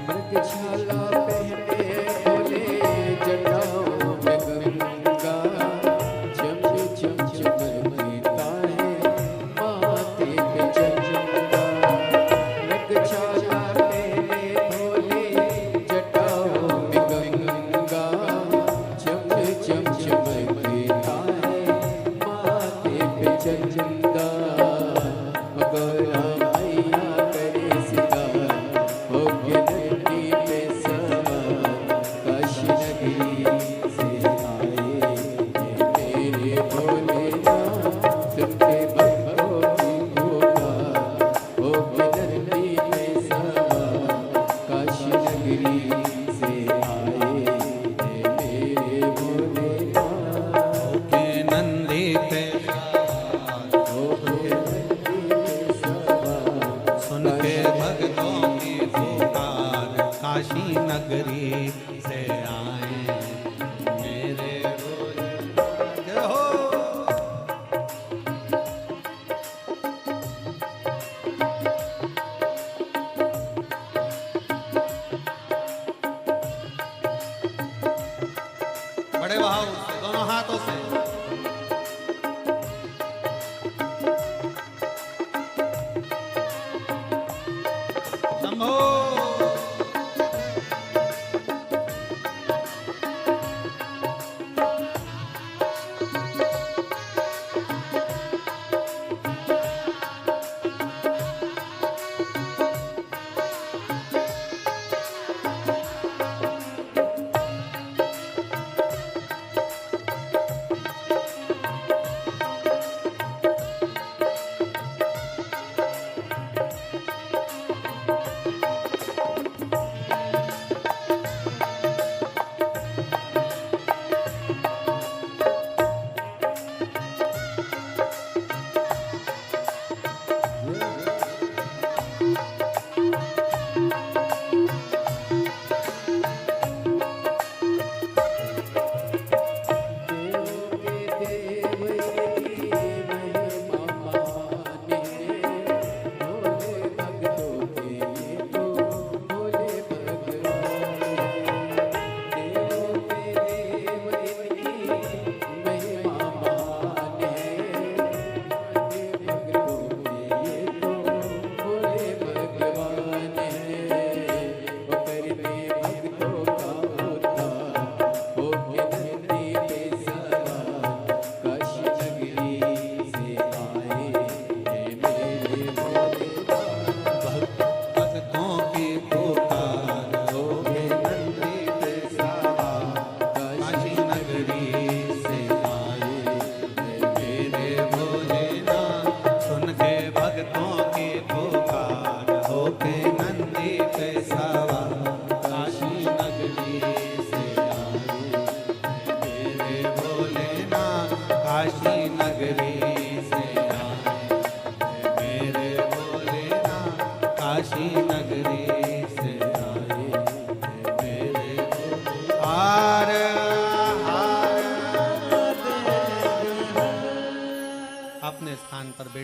मृगशाला पहने भोले जटाओं में गंगा, चम चम चमकता है माथे पे चंदा। मृगशाला पहने भोले जटाओं में गंगा, चम चम चमकता है माथे पे चंदा। गौरा मैया करे सिंगार होके नंदी पे सवार काशी नगरी से आए ये मेरे भोलेनाथ। सुन के भक्तों की पुकार होके नंदी पे सवार काशी नगरी से आए ये मेरे भोलेनाथ। के नंदी पे होके नंदी पे सवार सुन के भक्तों की पुकार काशी नगरी से आए मेरे भोलेनाथ। जय हो। बड़े भाव से दोनों हाथों से शंभो।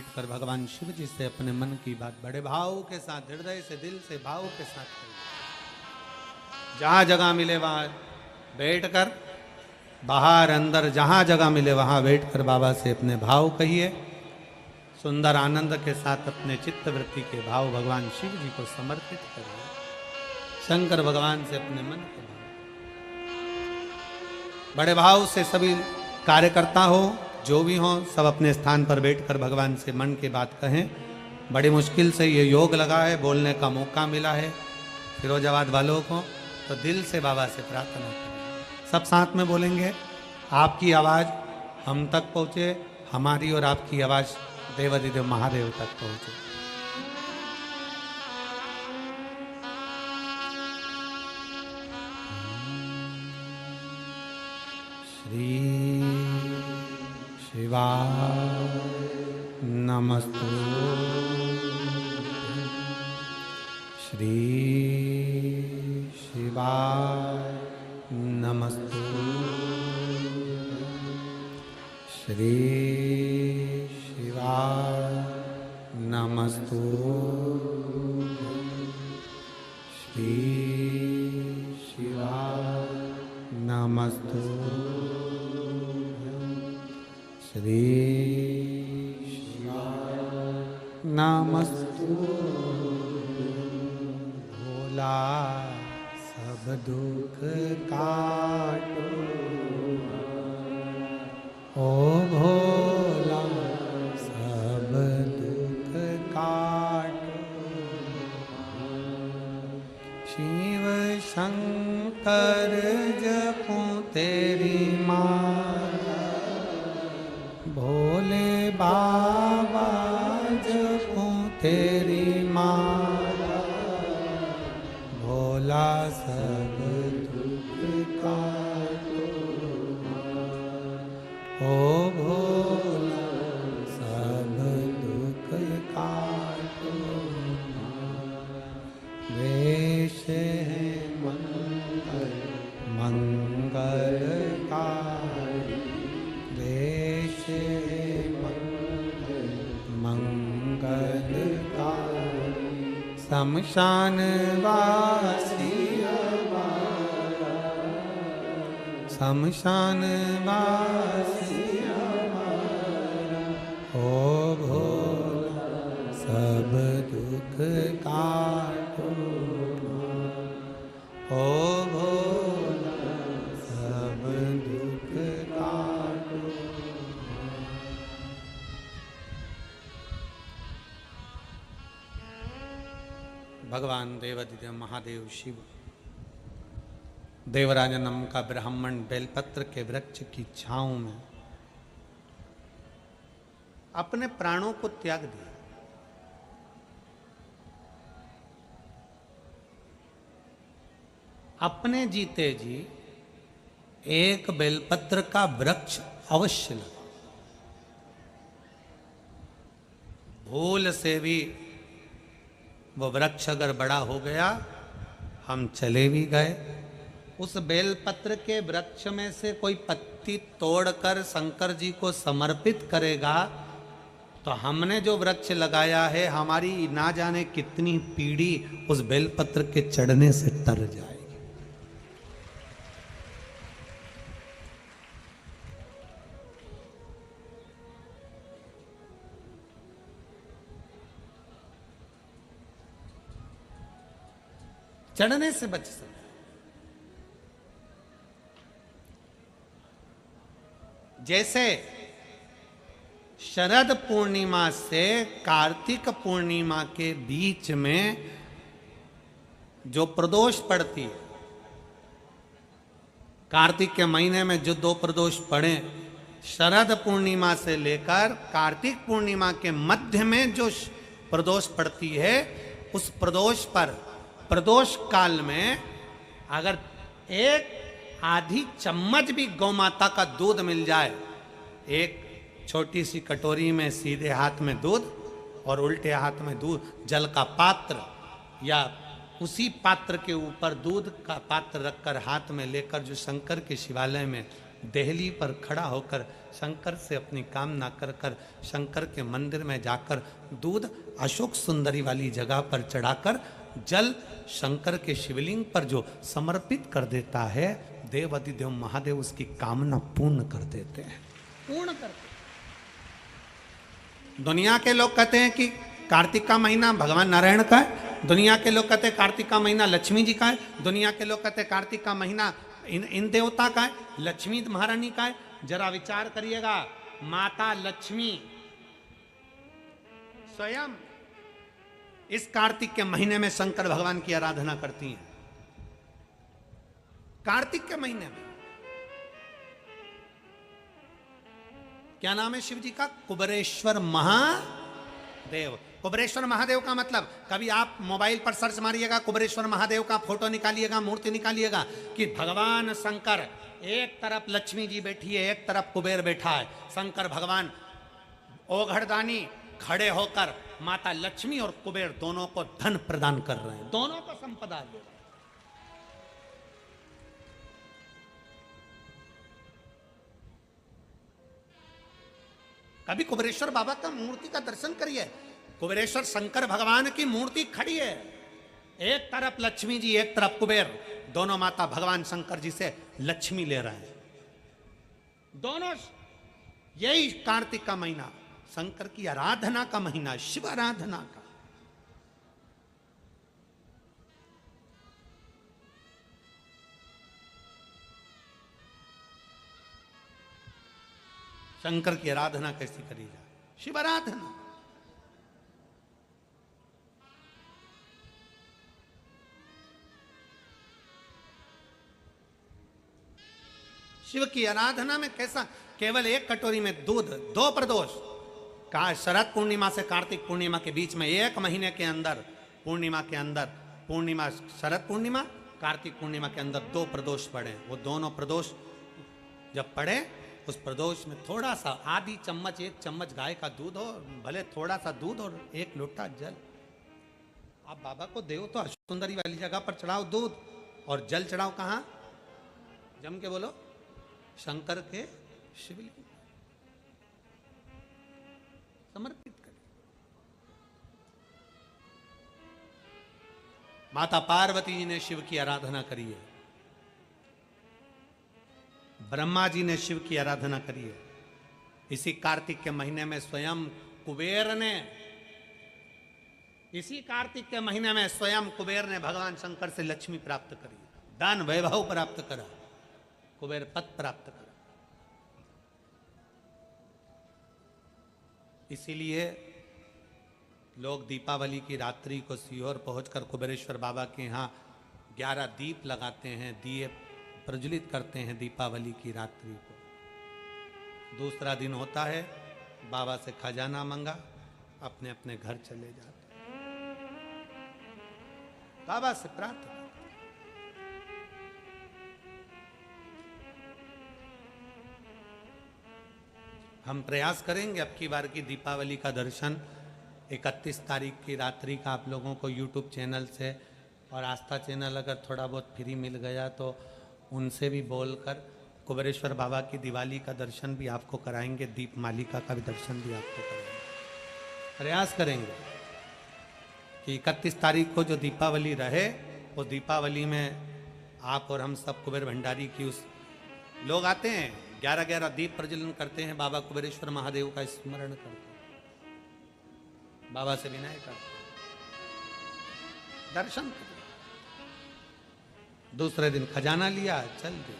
बैठकर भगवान शिव जी से अपने मन की बात बड़े भाव के साथ, हृदय से, दिल से, भाव के साथ करिए। जहां जगह मिले वहां बैठकर, बाहर अंदर जहां जगह मिले वहां बैठकर बाबा से अपने भाव कहिए। सुंदर आनंद के साथ अपने चित्त वृत्ति के भाव भगवान शिव जी को समर्पित करिए। शंकर भगवान से अपने मन के भाव, बड़े भाव से सभी कार्यकर्ता हो, जो भी हो, सब अपने स्थान पर बैठकर भगवान से मन की बात कहें। बड़ी मुश्किल से ये योग लगा है, बोलने का मौका मिला है फिरोजाबाद वालों को, तो दिल से बाबा से प्रार्थना करें। सब साथ में बोलेंगे, आपकी आवाज़ हम तक पहुँचे, हमारी और आपकी आवाज़ देवाधिदेव महादेव तक पहुँचे। श्री शिवाय नमस्तुते, श्री शिवाय नमस्तुते, श्री शिवाय नमस्तुते, श्री शिवाय नमस्तुते, श्री शिवाय नमस्तुते। भोला सब दुख काटो, ओ भोला सब दुख काटो। शिव शंकर जपूं तेरी माला, भोले बाबा जपूं तेरी माला। भोला सब दुख काटो, ओ भोला सब दुख काटो। वेश है मंगल मंगलकारी, वेश है मंगल मंगलकारी। शमशान वासी हमारा, शमशान वासी हमारा। ओ भोला सब दुख काटो, ओ भोला सब दुख काटो। भगवान देवाधिदेव महादेव शिव देवराजनम का ब्राह्मण बेलपत्र के वृक्ष की छांव में अपने प्राणों को त्याग दिया। अपने जीते जी एक बेलपत्र का वृक्ष अवश्य लगा। भूल से भी वो वृक्ष अगर बड़ा हो गया, हम चले भी गए, उस बेलपत्र के वृक्ष में से कोई पत्ती तोड़कर शंकर जी को समर्पित करेगा तो हमने जो वृक्ष लगाया है, हमारी ना जाने कितनी पीढ़ी उस बेलपत्र के चढ़ने से तर जाएगी। चढ़ने से बच सकते। जैसे शरद पूर्णिमा से कार्तिक पूर्णिमा के बीच में जो प्रदोष पड़ती है, कार्तिक के महीने में जो 2 प्रदोष पड़े, शरद पूर्णिमा से लेकर कार्तिक पूर्णिमा के मध्य में जो प्रदोष पड़ती है, उस प्रदोष पर प्रदोष काल में अगर एक आधी चम्मच भी गौ माता का दूध मिल जाए, एक छोटी सी कटोरी में सीधे हाथ में दूध और उल्टे हाथ में दूध, जल का पात्र या उसी पात्र के ऊपर दूध का पात्र रखकर हाथ में लेकर जो शंकर के शिवालय में देहली पर खड़ा होकर शंकर से अपनी कामना कर कर शंकर के मंदिर में जाकर दूध अशोक सुंदरी वाली जगह पर चढ़ाकर जल शंकर के शिवलिंग पर जो समर्पित कर देता है, देव अधिदेव महादेव उसकी कामना पूर्ण कर देते हैं, पूर्ण करते। दुनिया के लोग कहते हैं कि कार्तिक का महीना भगवान नारायण का है, दुनिया के लोग कहते हैं कार्तिक का महीना लक्ष्मी जी का है, दुनिया के लोग कहते हैं कार्तिक का महीना इन देवता का है, लक्ष्मी महारानी का है। जरा विचार करिएगा, माता लक्ष्मी स्वयं इस कार्तिक के महीने में शंकर भगवान की आराधना करती हैं। कार्तिक के महीने में क्या नाम है शिव जी का? कुबेरेश्वर महादेव। कुबेरेश्वर महादेव का मतलब कभी आप मोबाइल पर सर्च मारिएगा, कुबेरेश्वर महादेव का फोटो निकालिएगा, मूर्ति निकालिएगा कि भगवान शंकर एक तरफ लक्ष्मी जी बैठी है, एक तरफ कुबेर बैठा है। शंकर भगवान ओघड़दानी खड़े होकर माता लक्ष्मी और कुबेर दोनों को धन प्रदान कर रहे हैं, दोनों को संपदा दे रहे हैं। कभी कुबेरेश्वर बाबा का मूर्ति का दर्शन करिए, कुबेरेश्वर शंकर भगवान की मूर्ति खड़ी है, एक तरफ लक्ष्मी जी एक तरफ कुबेर, दोनों माता भगवान शंकर जी से लक्ष्मी ले रहे हैं दोनों। यही कार्तिक का महीना शंकर की आराधना का महीना, शिव आराधना का। शंकर की आराधना कैसी करी जाए? शिव आराधना। शिव की आराधना में कैसा? केवल एक कटोरी में दूध, 2 प्रदोष का शरद पूर्णिमा से कार्तिक पूर्णिमा के बीच में एक महीने के अंदर, पूर्णिमा के अंदर, पूर्णिमा शरद पूर्णिमा कार्तिक पूर्णिमा के अंदर 2 प्रदोष पढ़े। वो दोनों प्रदोष जब पढ़े, उस प्रदोष में थोड़ा सा आधी चम्मच, 1 चम्मच गाय का दूध हो, भले थोड़ा सा दूध और 1 लोटा जल। आप बाबा को देव तो अशोक सुंदरी वाली जगह पर चढ़ाओ दूध, और जल चढ़ाओ कहाँ? जम के बोलो, शंकर के शिवलिंग समर्पित करें। माता पार्वती जी ने शिव की आराधना करी है, ब्रह्मा जी ने शिव की आराधना करी है। इसी कार्तिक के महीने में स्वयं कुबेर ने, इसी कार्तिक के महीने में स्वयं कुबेर ने भगवान शंकर से लक्ष्मी प्राप्त करी, धन वैभव प्राप्त करा, कुबेर पद प्राप्त करा। इसीलिए लोग दीपावली की रात्रि को सीहोर पहुंचकर कुबेरेश्वर बाबा के यहाँ 11 दीप लगाते हैं, दिए प्रज्वलित करते हैं दीपावली की रात्रि को। दूसरा दिन होता है, बाबा से खजाना मंगा, अपने अपने घर चले जाते, बाबा से प्रार्थना। हम प्रयास करेंगे अब की बार की दीपावली का दर्शन 31 तारीख की रात्रि का आप लोगों को YouTube चैनल से, और आस्था चैनल अगर थोड़ा बहुत फ्री मिल गया तो उनसे भी बोलकर कुबेरेश्वर बाबा की दिवाली का दर्शन भी आपको कराएंगे, दीप मालिका का भी दर्शन भी आपको कराएंगे। प्रयास करेंगे कि 31 तारीख को जो दीपावली रहे, वो दीपावली में आप और हम सब कुबेर भंडारी की उस, लोग आते हैं 11-11 दीप प्रज्वलन करते हैं, बाबा कुबेरेश्वर महादेव का स्मरण करते हैं, बाबा से विनय करते हैं, दर्शन करते। दूसरे दिन खजाना लिया, चल दे,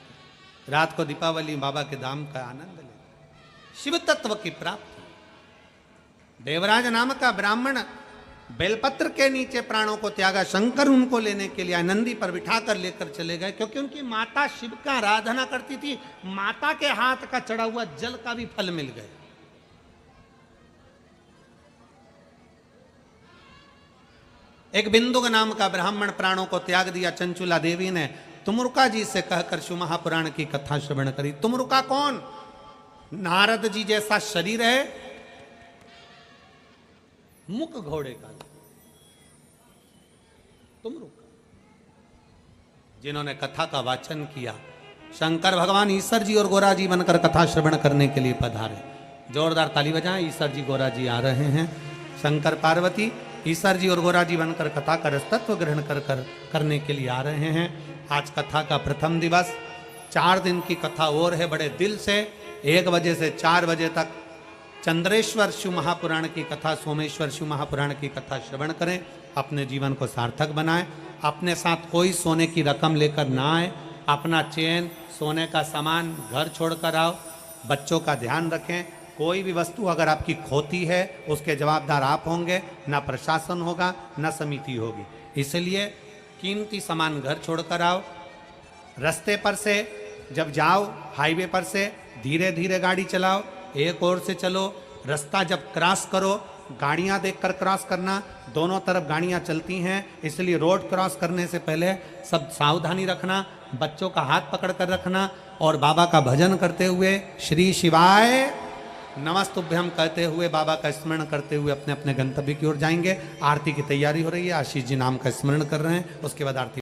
रात को दीपावली बाबा के धाम का आनंद ले, शिव तत्व की प्राप्ति। देवराज नाम का ब्राह्मण बेलपत्र के नीचे प्राणों को त्यागा, शंकर उनको लेने के लिए नंदी पर बिठाकर लेकर चले गए, क्योंकि उनकी माता शिव का आराधना करती थी। माता के हाथ का चढ़ा हुआ जल का भी फल मिल गया। एक बिंदुक नाम का ब्राह्मण प्राणों को त्याग दिया। चंचुला देवी ने तुमरुका जी से कहकर शिव महापुराण की कथा श्रवण करी। तुमरुका कौन? नारद जी जैसा शरीर है, मुख घोड़े का, तुमरुका, जिन्होंने कथा का वाचन किया शंकर भगवान ईश्वर जी और गोरा जी बनकर कथा श्रवण करने के लिए पधारे। जोरदार ताली बजाएं। ईश्वर जी गोरा जी आ रहे हैं। शंकर पार्वती ईश्वर जी और गोरा जी बनकर कथा का रसतत्व ग्रहण करने के लिए आ रहे हैं। आज कथा का प्रथम दिवस, 4 दिन की कथा और है। बड़े दिल से 1 बजे से 4 बजे तक चंद्रेश्वर शिव महापुराण की कथा, सोमेश्वर शिव महापुराण की कथा श्रवण करें, अपने जीवन को सार्थक बनाएं। अपने साथ कोई सोने की रकम लेकर ना आए। अपना चेन, सोने का सामान घर छोड़कर आओ। बच्चों का ध्यान रखें। कोई भी वस्तु अगर आपकी खोती है उसके जवाबदार आप होंगे, ना प्रशासन होगा, ना समिति होगी। इसलिए कीमती सामान घर छोड़कर आओ। रास्ते पर से जब जाओ, हाईवे पर से धीरे धीरे गाड़ी चलाओ, एक ओर से चलो। रास्ता जब क्रॉस करो, गाड़ियां देखकर क्रॉस करना। दोनों तरफ गाड़ियां चलती हैं, इसलिए रोड क्रॉस करने से पहले सब सावधानी रखना। बच्चों का हाथ पकड़ कर रखना और बाबा का भजन करते हुए श्री शिवाय नमस्तुभ्यम कहते हुए, बाबा का स्मरण करते हुए अपने अपने गंतव्य की ओर जाएंगे। आरती की तैयारी हो रही है। आशीष जी नाम का स्मरण कर रहे हैं, उसके बाद आरती